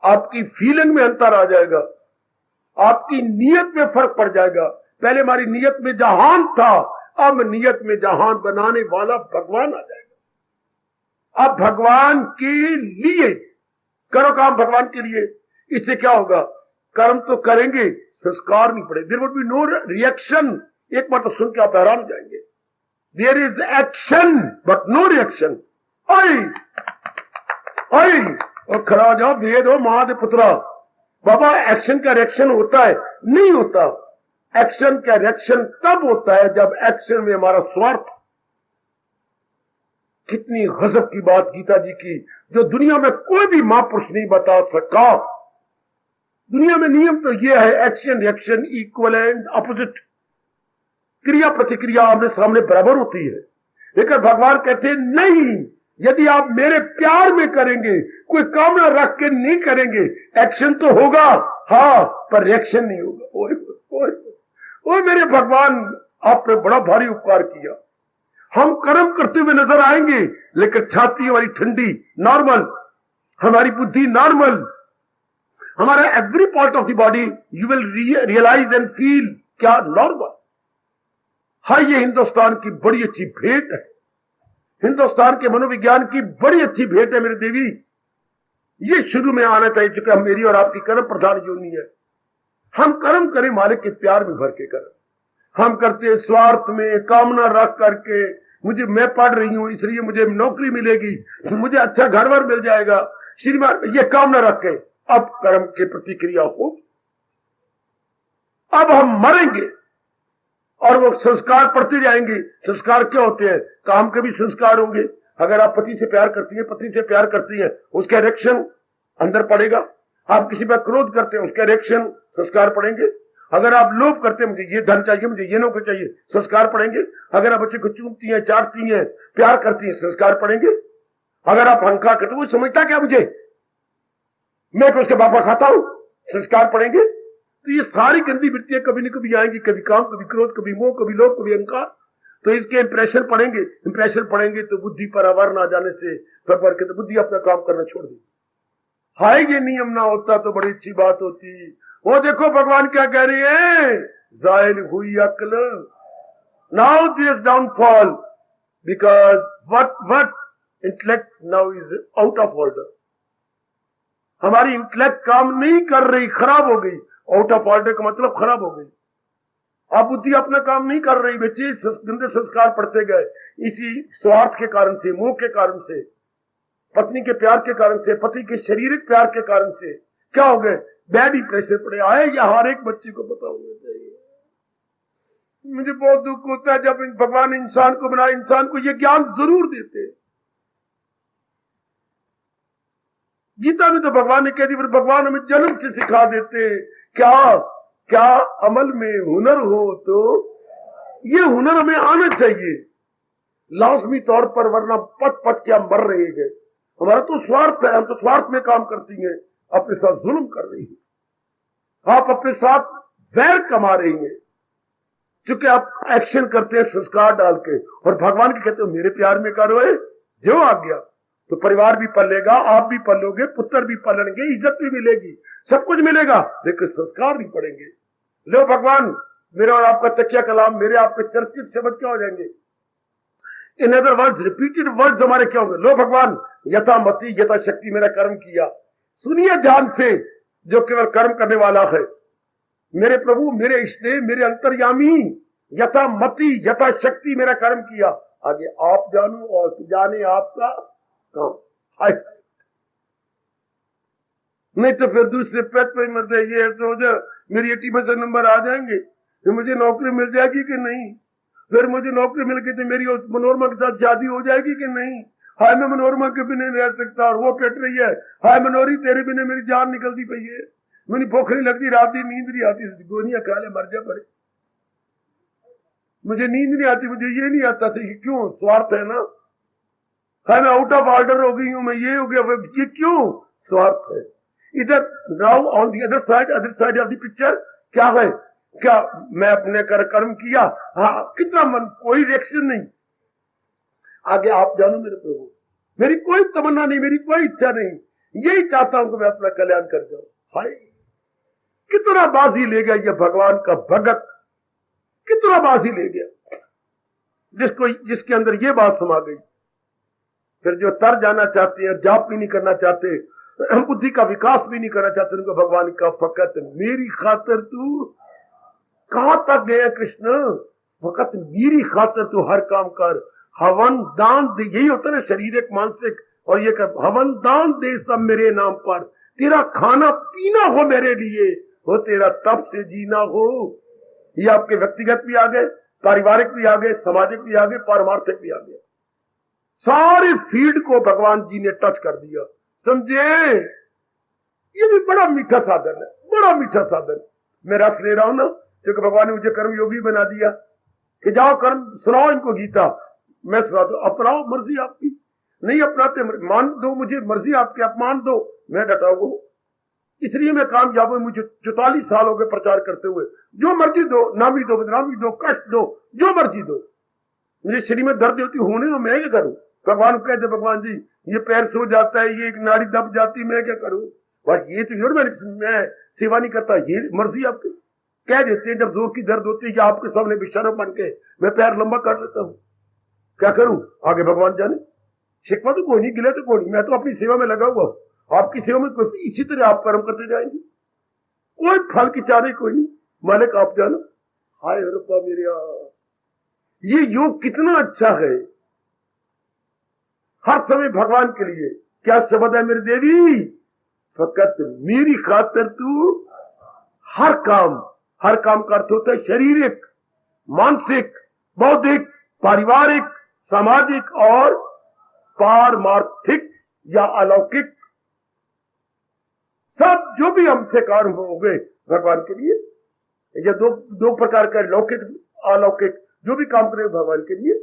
आपकी फीलिंग में अंतर आ जाएगा, आपकी नीयत में फर्क पड़ जाएगा। पहले हमारी नीयत में जहान था, अब नीयत में जहान बनाने वाला भगवान आ जाएगा। अब भगवान के लिए करो काम, भगवान के लिए। इससे क्या होगा, कर्म तो करेंगे, संस्कार नहीं पड़े, there would be no reaction. एक बार तो सुन के आप हैरान हो जाएंगे, there is action but no reaction. और खड़ा जाओ, वेद हो मां दे पुत्रा, बाबा एक्शन का रिएक्शन होता है? नहीं होता। एक्शन का रिएक्शन तब होता है जब एक्शन में हमारा स्वार्थ। कितनी गजब की बात गीता जी की, जो दुनिया में कोई भी महापुरुष नहीं बता सका। दुनिया में नियम तो यह है, action reaction equal and opposite, क्रिया प्रतिक्रिया आमने सामने बराबर होती है। लेकिन भगवान कहते हैं नहीं, यदि आप मेरे प्यार में करेंगे, कोई कामना रख के नहीं करेंगे, एक्शन तो होगा हाँ, पर रिएक्शन नहीं होगा। ओए मेरे भगवान, आपने बड़ा भारी उपकार किया। हम कर्म करते हुए नजर आएंगे, लेकिन छाती हमारी ठंडी, नॉर्मल, हमारी बुद्धि नॉर्मल, हमारा every part of the body you will realise and feel क्या नॉर्मल। हाँ, ये हिंदुस्तान की बड़ी अच्छी भेंट है, हिंदुस्तान के मनोविज्ञान की बड़ी अच्छी भेंट है मेरी देवी। ये शुरू में आना चाहिए, चूंकि हम मेरी और आपकी कर्म प्रधान योनि है। हम कर्म करें मालिक के प्यार में भर के करें। हम करते स्वार्थ में, कामना रख करके, मैं पढ़ रही हूं इसलिए मुझे नौकरी मिलेगी, मुझे अच्छा घर वर मिल जाएगा, श्रीमान, ये कामना रख के अब कर्म के प्रतिक्रिया हो। अब हम मरेंगे और वो संस्कार पड़ते जाएंगे। संस्कार क्या होते हैं? काम के भी संस्कार होंगे। अगर आप पति से प्यार करती हैं, पत्नी से प्यार करती हैं, उसका रिएक्शन अंदर पड़ेगा। आप किसी पर क्रोध करते हैं, उसका रिएक्शन संस्कार पड़ेंगे। अगर आप लोभ करते हैं, मुझे ये धन चाहिए, मुझे ये नौकरी चाहिए, संस्कार पड़ेंगे। अगर आप बच्चे को चूमती हैं, चाटती हैं, प्यार करती हैं, संस्कार पड़ेंगे। अगर आप अहंकार करते हैं, वो समझता क्या मुझे, मैं तो उसके पापा खाता हूं, संस्कार पड़ेंगे। तो ये सारी गंदी वृत्तियां कभी न कभी आएंगी, कभी काम, कभी क्रोध, कभी मोह, कभी लोभ, कभी अहंकार। तो इसके इंप्रेशन पड़ेंगे तो बुद्धि पर अवर ना जाने से भर के तो बुद्धि अपना काम करना छोड़ दी। हाय, ये नियम ना होता तो बड़ी अच्छी बात होती। वो देखो भगवान क्या कह रही है, जाहिल हुई अक्ल, now this downfall because what intellect now is out of order. हमारी इंटेलेक्ट काम नहीं कर रही, खराब हो गई। आउट ऑफ ऑर्डर का मतलब खराब हो गई। अब बुद्धि अपना काम नहीं कर रही, बच्चे गंदे संस्कार पड़ते गए। इसी स्वार्थ के कारण से, मोह के कारण से, पत्नी के प्यार के कारण से, पति के शारीरिक प्यार के कारण से क्या हो गए, बैड इंप्रेशन पड़े आए। या हर एक बच्चे को पता होना चाहिए। मुझे बहुत दुख होता है जब भगवान इंसान को बनाए, इंसान को ये ज्ञान जरूर देते, गीता में तो भगवान ने कह दी, पर भगवान हमें जन्म से सिखा देते क्या क्या अमल में हुनर हो तो ये हुनर हमें आना चाहिए लाजमी तौर पर, वरना पट पट के हम मर रहे हैं। हमारा तो स्वार्थ है, हम तो स्वार्थ में काम करती हैं, अपने साथ जुल्म कर रही है, आप अपने साथ वैर कमा रही हैं, चूंकि आप एक्शन करते हैं संस्कार डाल के, और भगवान के कहते हो मेरे प्यार में करो है जो आ गया, तो परिवार भी पलेगा, आप भी पलोगे, पुत्र भी पलेंगे, इज्जत भी मिलेगी, सब कुछ मिलेगा, लेकिन संस्कार भी पड़ेंगे। लो भगवान, मेरा और आपका तकिया कलाम, मेरे आपके चर्चित शब्द क्या हो जाएंगे, in other words, repeated words हमारे क्या होंगे। लो भगवान, यथा मति यथा शक्ति मेरा कर्म किया, सुनिए ध्यान से, जो केवल कर्म करने वाला है, मेरे प्रभु, मेरे इष्टदेव, मेरे अंतर्यामी, यथा मति यथा शक्ति मेरा कर्म किया, आगे आप जानो और जाने आपका काम। हाय, नहीं तो फिर दूसरे पेट पे मर जाए, ये ऐसा हो जाए मेरी 80% नंबर आ जाएंगे, फिर मुझे नौकरी मिल जाएगी कि नहीं, फिर मुझे नौकरी मिल गई तो मेरी मनोरमा के साथ शादी हो जाएगी कि नहीं, हाय मैं मनोरमा के बिना नहीं रह सकता, और वो पेट रही है, हाय मनोरी तेरे बिना मेरी जान निकलती पई है, मेरी भूख नहीं लगती, रात की नींद नहीं आती, गोनियां खा ले मर जा पड़े, मुझे नींद नहीं आती, मुझे ये नहीं आता था, क्यों, स्वार्थ है ना, हाय मैं आउट ऑफ ऑर्डर हो गई हूं, मैं ये हो गया, ये क्यों, स्वार्थ है। इधर now on the other side of the picture क्या है, क्या मैं अपने कर्म किया, हाँ कितना मन, कोई रिएक्शन नहीं, आगे आप जानो मेरे प्रभु, मेरी कोई तमन्ना नहीं, मेरी कोई इच्छा नहीं, यही चाहता हूं कि मैं अपना कल्याण कर जाऊं। हाय कितना बाजी ले गया ये भगवान का भगत, कितना बाजी ले गया, जिसके अंदर ये बात समा गई। फिर जो तर जाना चाहते हैं, जाप भी नहीं करना चाहते, बुद्धि का विकास भी नहीं करना चाहते, उनको भगवान का फकत मेरी खातिर तू कहां तक गया कृष्ण, फकत मेरी खातिर तू हर काम कर, हवन दान दे, यही होता है शरीर एक मानसिक, और ये कर हवन दान दे सब मेरे नाम पर, तेरा खाना पीना हो मेरे लिए, हो तेरा तप से जीना हो। ये आपके व्यक्तिगत भी आ गए, पारिवारिक भी आ गए, सामाजिक भी आ गए, पारमार्थिक भी आ गए, सारे फील्ड को भगवान जी ने टच कर दिया, समझे। ये भी बड़ा मीठा साधन है, बड़ा मीठा साधन। मैं रस ले रहा हूं ना, क्योंकि भगवान ने मुझे कर्म योगी बना दिया कि जाओ कर्म सुनाओ इनको गीता, मैं सुना दो, अपनाओ मर्जी आपकी, नहीं अपनाते मान दो मुझे, मर्जी आपके अपमान दो, मैं डटाऊंगा। इसलिए मैं कामयाब हूं, मुझे 44 साल हो गए प्रचार करते हुए, जो मर्जी दो, नामी दो, बदनामी दो, कष्ट दो, जो मर्जी दो, मुझे शरीर में दर्द होती होने दो, मैं क्या करूं। भगवान कहते भगवान जी ये पैर सो जाता है, ये एक नाड़ी दब जाती, मैं क्या करूं, बस ये तो मैं सेवा नहीं करता, ये मर्जी आपकी। कह देते हैं जब जोर की दर्द होती है कि आपके सामने बेशर्म बन के मैं पैर लंबा कर लेता हूं, क्या करूं, आगे भगवान जाने। शिकवा तो कोई नहीं, गिला तो कोई नहीं, मैं तो अपनी सेवा में लगा हुआ, आपकी सेवा में कोई, इसी तरह आप कर्म करते जाएंगे, कोई फल की चाह कोई नहीं, मालिक आप जानो। हाय रूपा मेरे, ये योग कितना अच्छा है, हर समय भगवान के लिए। क्या शब्द है मेरी देवी, फकत मेरी खातिर तू हर काम का अर्थ होता है शारीरिक, मानसिक, बौद्धिक, पारिवारिक, सामाजिक और पारमार्थिक या अलौकिक, सब जो भी हमसे कार्य हो गए भगवान के लिए। ये दो प्रकार का लौकिक अलौकिक, जो भी काम करे भगवान के लिए।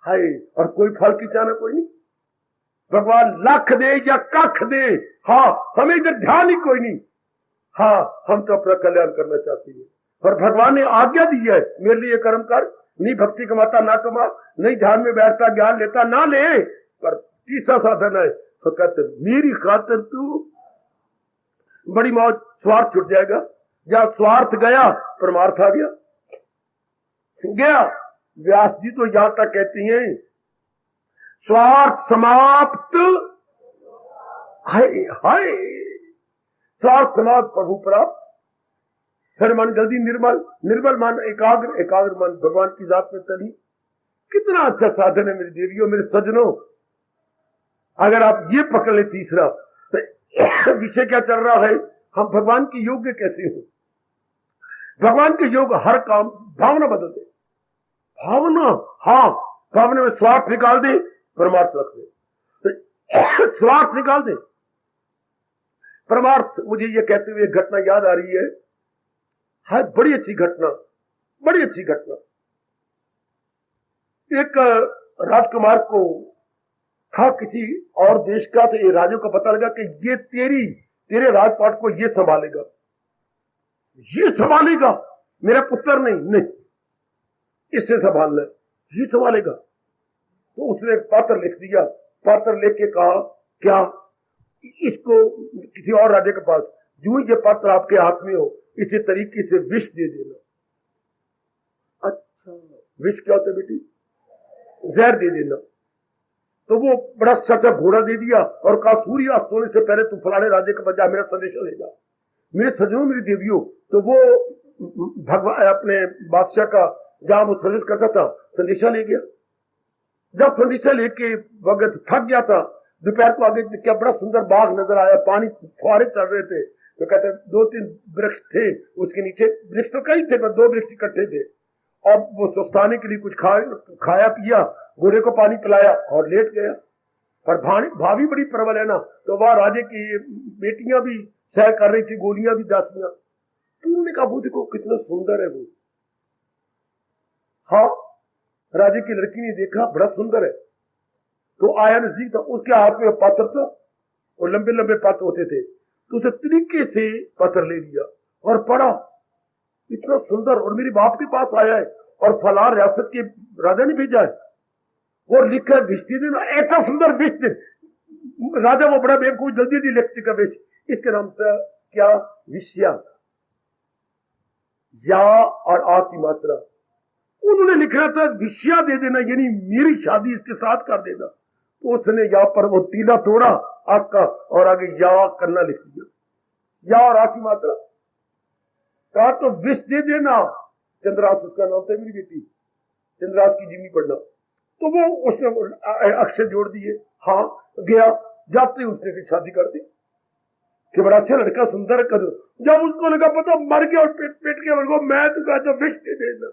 हाय, और कोई फल की चाहना कोई नहीं, भगवान लाख दे या कख दे, हाँ हमें इधर ध्यान ही कोई नहीं, हाँ हम तो अपना कल्याण करना चाहते हैं। और भगवान ने आज्ञा दी है मेरे लिए कर्म कर, नहीं भक्ति कमाता ना कमा, नहीं ध्यान में बैठता ज्ञान लेता ना ले, पर तीसरा साधन है फकत मेरी खातिर तू, बड़ी मौज, स्वार्थ छुट जाएगा। जहां स्वार्थ गया परमार्थ आ गया। व्यास जी तो यहां तक कहती हैं स्वार्थ समाप्त, हाय हाय, स्वार्थ समाप्त प्रभु प्राप्त, फिर मन जल्दी निर्मल मन, एकाग्र मन भगवान की जात में तली। कितना अच्छा साधन है मेरी देवियों, मेरे सज्जनों। अगर आप ये पकड़ ले तीसरा विषय क्या चल रहा है, हम भगवान के योग्य कैसे हो। भगवान के योग हर काम भावना बदल दे, भावना, हाँ भावना में स्वार्थ निकाल दे, परमार्थ रख दे, स्वार्थ निकाल दे, परमार्थ मुझे ये कहते हुए एक घटना याद आ रही है बड़ी अच्छी घटना, बड़ी अच्छी घटना। एक राजकुमार को था किसी और देश का, तो ये राजू को पता लगा कि ये तेरे राजपाट को ये संभालेगा, ये संभालेगा, मेरा पुत्र नहीं, इससे संभालना, ये संभालेगा। तो उसने एक पत्र लिख दिया, पत्र लिख के कहा क्या, इसको किसी और राजा के पास, जो ये पत्र आपके हाथ में हो इसी तरीके से विष दे देना। अच्छा, विष क्या होता है बेटी? जहर दे देना। तो वो बड़ा सचा घोड़ा दे दिया और कहा सूर्यास्त होने से पहले तू फलाने राजे के पास जा, मेरा संदेशा ले जा, मेरे सजनों मेरी देवियों। तो वो भगवान अपने बादशाह का जहां वो सर्विस करता था संदेशा ले गया। जब संदेशा लेके वक्त थक गया था, दोपहर को आगे क्या बड़ा सुंदर बाग नजर आया, पानी फुहारे चल रहे थे। तो कहते 2-3 वृक्ष थे उसके नीचे, वृक्ष तो कई थे पर 2 वृक्ष इकट्ठे थे। अब वो सुस्ताने के लिए कुछ खाया पिया, घोड़े को पानी पिलाया और लेट गया। पर भाभी बड़ी प्रबल है ना, तो वह राजे की बेटियां भी सह कर रही थी, गोलियां भी दासियां। तो उन्होंने कहा वो देखो कितना सुंदर है वो। हाँ, राजे की लड़की ने देखा बड़ा सुंदर है, तो आया नजदीक, था उसके हाथ में पत्र था और लंबे लंबे पत्र होते थे। तो उसे तरीके से पत्र ले लिया और पढ़ा, इतना सुंदर, और मेरे बाप के पास आया है और फलां रियासत के राजा ने भेजा है, वो लिखा है विष दे देना, ऐसा सुंदर विष दे। राजा वो बड़ा बेवकूफ, जल्दी जल्दी लिख चुका विष, इसके नाम से क्या, विषया, या और आ की मात्रा। उन्होंने लिखा था विषया दे देना, यानी मेरी शादी इसके साथ कर देना। तो उसने या पर वो तीला तोड़ा आग का और आगे या करना लिख दिया, या और आ की मात्रा। कहा तो विष दे देना, चंद्रास उसका नाम था, मेरी बेटी चंद्रास की जीवनी पढ़ना। तो वो उसने अक्षर जोड़ दिए। हाँ, गया, जाते ही उसने फिर शादी कर दी कि बड़ा अच्छा लड़का, सुंदर कर। जब उसको लगा पता मर गया और पेट के वर्गो, मैं तो कहता विष दे देना।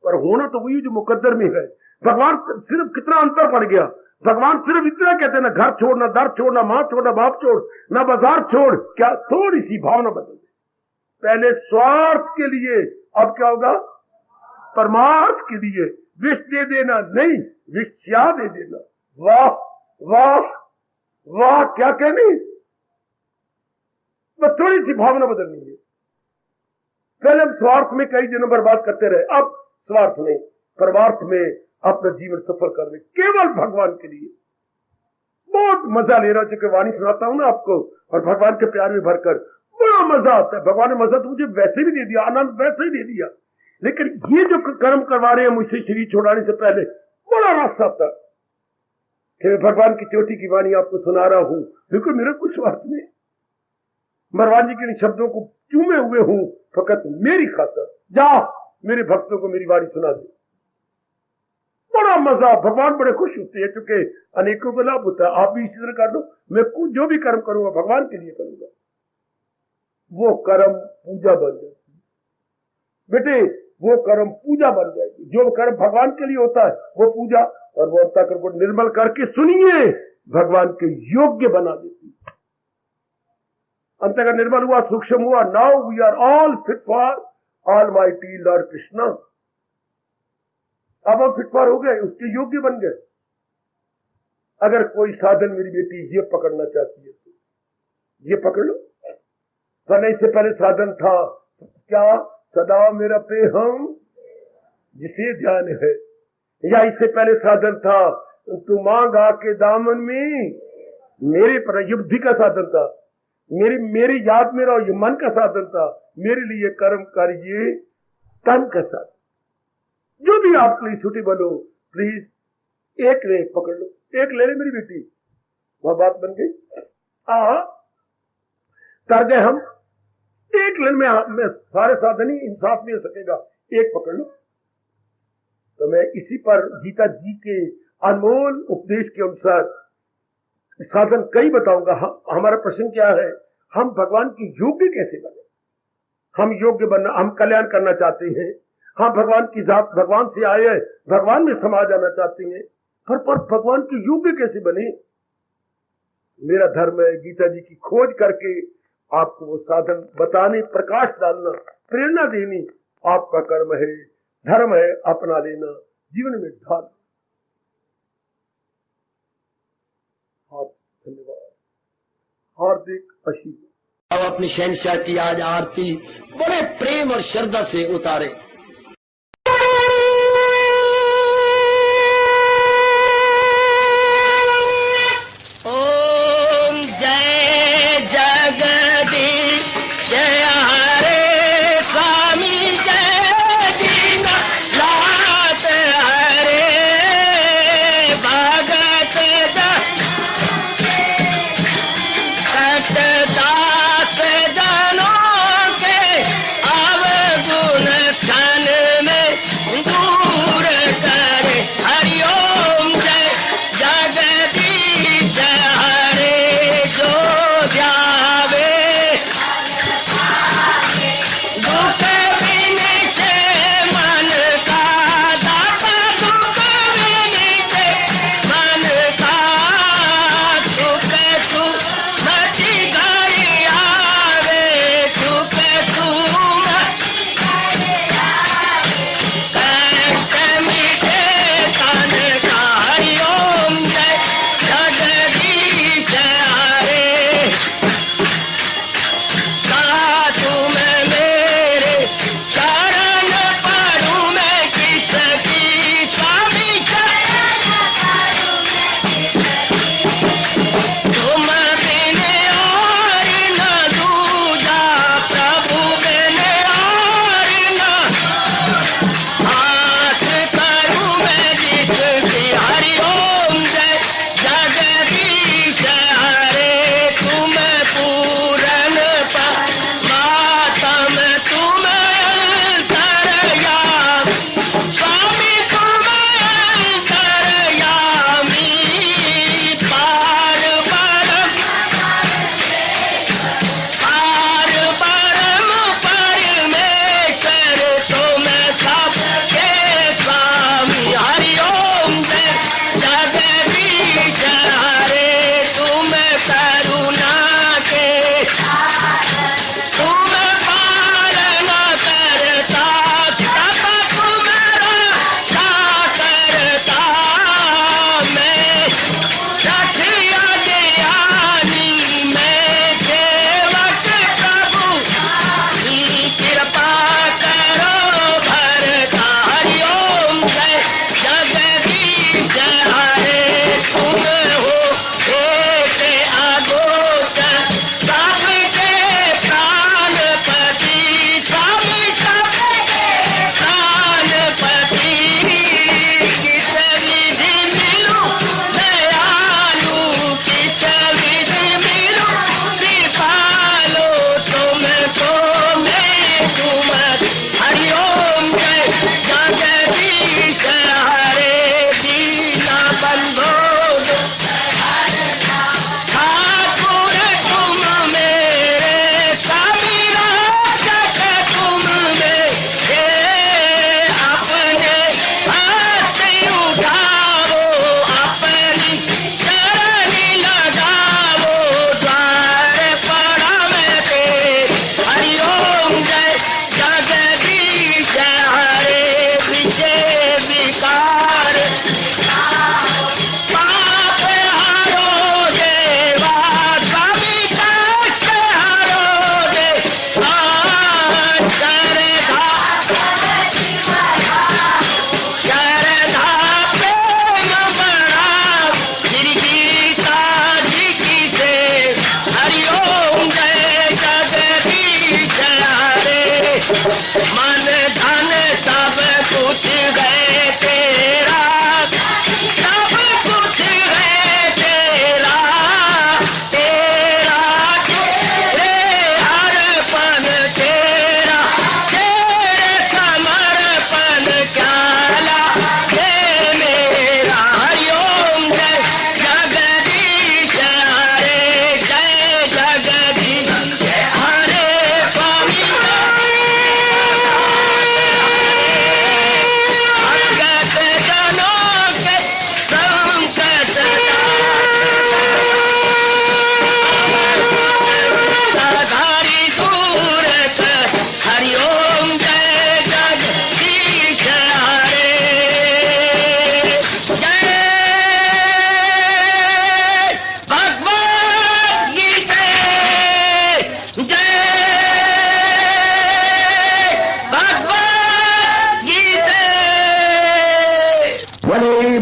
पर होना तो वही जो मुकद्दर में है। भगवान सिर्फ कितना अंतर पड़ गया, भगवान सिर्फ इतना कहते हैं ना, घर छोड़ना, दर छोड़ना, मां छोड़ना, बाप छोड़ ना, बाजार छोड़, क्या थोड़ी सी भावना बदल दे। पहले स्वार्थ के लिए, अब क्या होगा, परमार्थ के लिए। विष दे देना नहीं, विषया दे देना। वाह वाह वाह, क्या कहनी, बस थोड़ी सी भावना बदलनी है। पहले हम स्वार्थ में कई दिनों बर्बाद करते रहे, अब स्वार्थ में, परमार्थ में अपना जीवन सफल कर रहे, केवल भगवान के लिए। बहुत मजा ले रहा हूं, क्योंकि वाणी सुनाता हूं ना आपको, और भगवान के प्यार में भरकर बड़ा मजा आता है। भगवान ने मजा तो मुझे वैसे भी दे दिया, आनंद वैसे ही दे दिया, लेकिन ये जो कर्म करवा रहे हैं मुझसे शरीर छोड़ाने से पहले, बड़ा रस आता है कि मैं भगवान की चोटी की वाणी आपको सुना रहा हूं, बिल्कुल मेरा कुछ स्वार्थ नहीं। मरवान जी के इन शब्दों को चूमे हुए हूं फकत मेरी खातर, जा मेरे भक्तों को मेरी वाणी सुना दे। बड़ा मजा, भगवान बड़े खुश होते हैं, क्योंकि अनेकों को लाभ होता है। आप भी इसी तरह कर दो, मैं कुछ जो भी कर्म करूंगा भगवान के लिए करूंगा, वो कर्म पूजा बन जाएगी बेटे, वो कर्म पूजा बन जाएगी। जो कर्म भगवान के लिए होता है वो पूजा, और वो अंतःकरण को निर्मल करके सुनिए भगवान के योग्य बना देती। अंतःकरण निर्मल हुआ, सूक्ष्म हुआ, now we are all fit for almighty Lord Krishna. अब हम फिट फॉर हो गए, उसके योग्य बन गए। अगर कोई साधन मेरी बेटी ये पकड़ना चाहती है तो ये पकड़ लो, वरना इससे पहले साधन था क्या, सदा मेरा पे हम जिसे ध्यान है, या इससे पहले साधन था तू मांग आके दामन में मेरे पर, ये बुद्धि का साधन था, मेरी याद में रहो, ये मन का साधन था, मेरे लिए कर्म करिए तन का साधन। जो भी आप प्लीज सुटेबल हो, प्लीज एक ले पकड़ लो, एक ले ले मेरी बेटी, वह बात बन गई। कर गए हम एक लेन में सारे साधन ही इंसाफ नहीं हो सकेगा, एक पकड़ लो। तो मैं इसी पर गीता जी के अनमोल उपदेश के अनुसार साधन कई बताऊंगा। हमारा प्रश्न क्या है, हम भगवान के योग्य कैसे बने। हम योग्य बनना, हम कल्याण करना चाहते हैं, हम भगवान की जात, भगवान से आए हैं, भगवान में समा जाना चाहते हैं, पर भगवान के योग्य कैसे बने। मेरा धर्म है गीता जी की खोज करके आपको वो साधन बताने, प्रकाश डालना, प्रेरणा देनी आपका कर्म है, धर्म है, अपना लेना, जीवन में ढाल। धन्यवाद, हार्दिक आशीर्वाद। अब अपनी शहंशाह की आज आरती बड़े प्रेम और श्रद्धा से उतारे। ओम जय जगदीश जय हरे स्वामी जय दीनानाथ हरे भगत दास जनों के अवगुण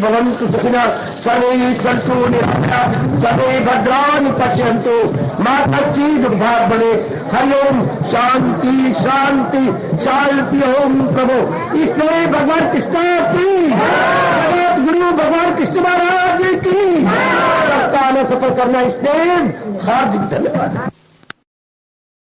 भवन्तु सुखिनः सर्वे सन्तु निरामयाः सर्वे भद्राणि पश्यन्तु मा कश्चित् दुःखभाग् भवेत्। हरि ओम शांति शांति शांति। ओम प्रभु इसलिए भगवान कृष्ण की जगत गुरु भगवान कृष्ण महाराज की सफल करना इसलिए हार्दिक धन्यवाद।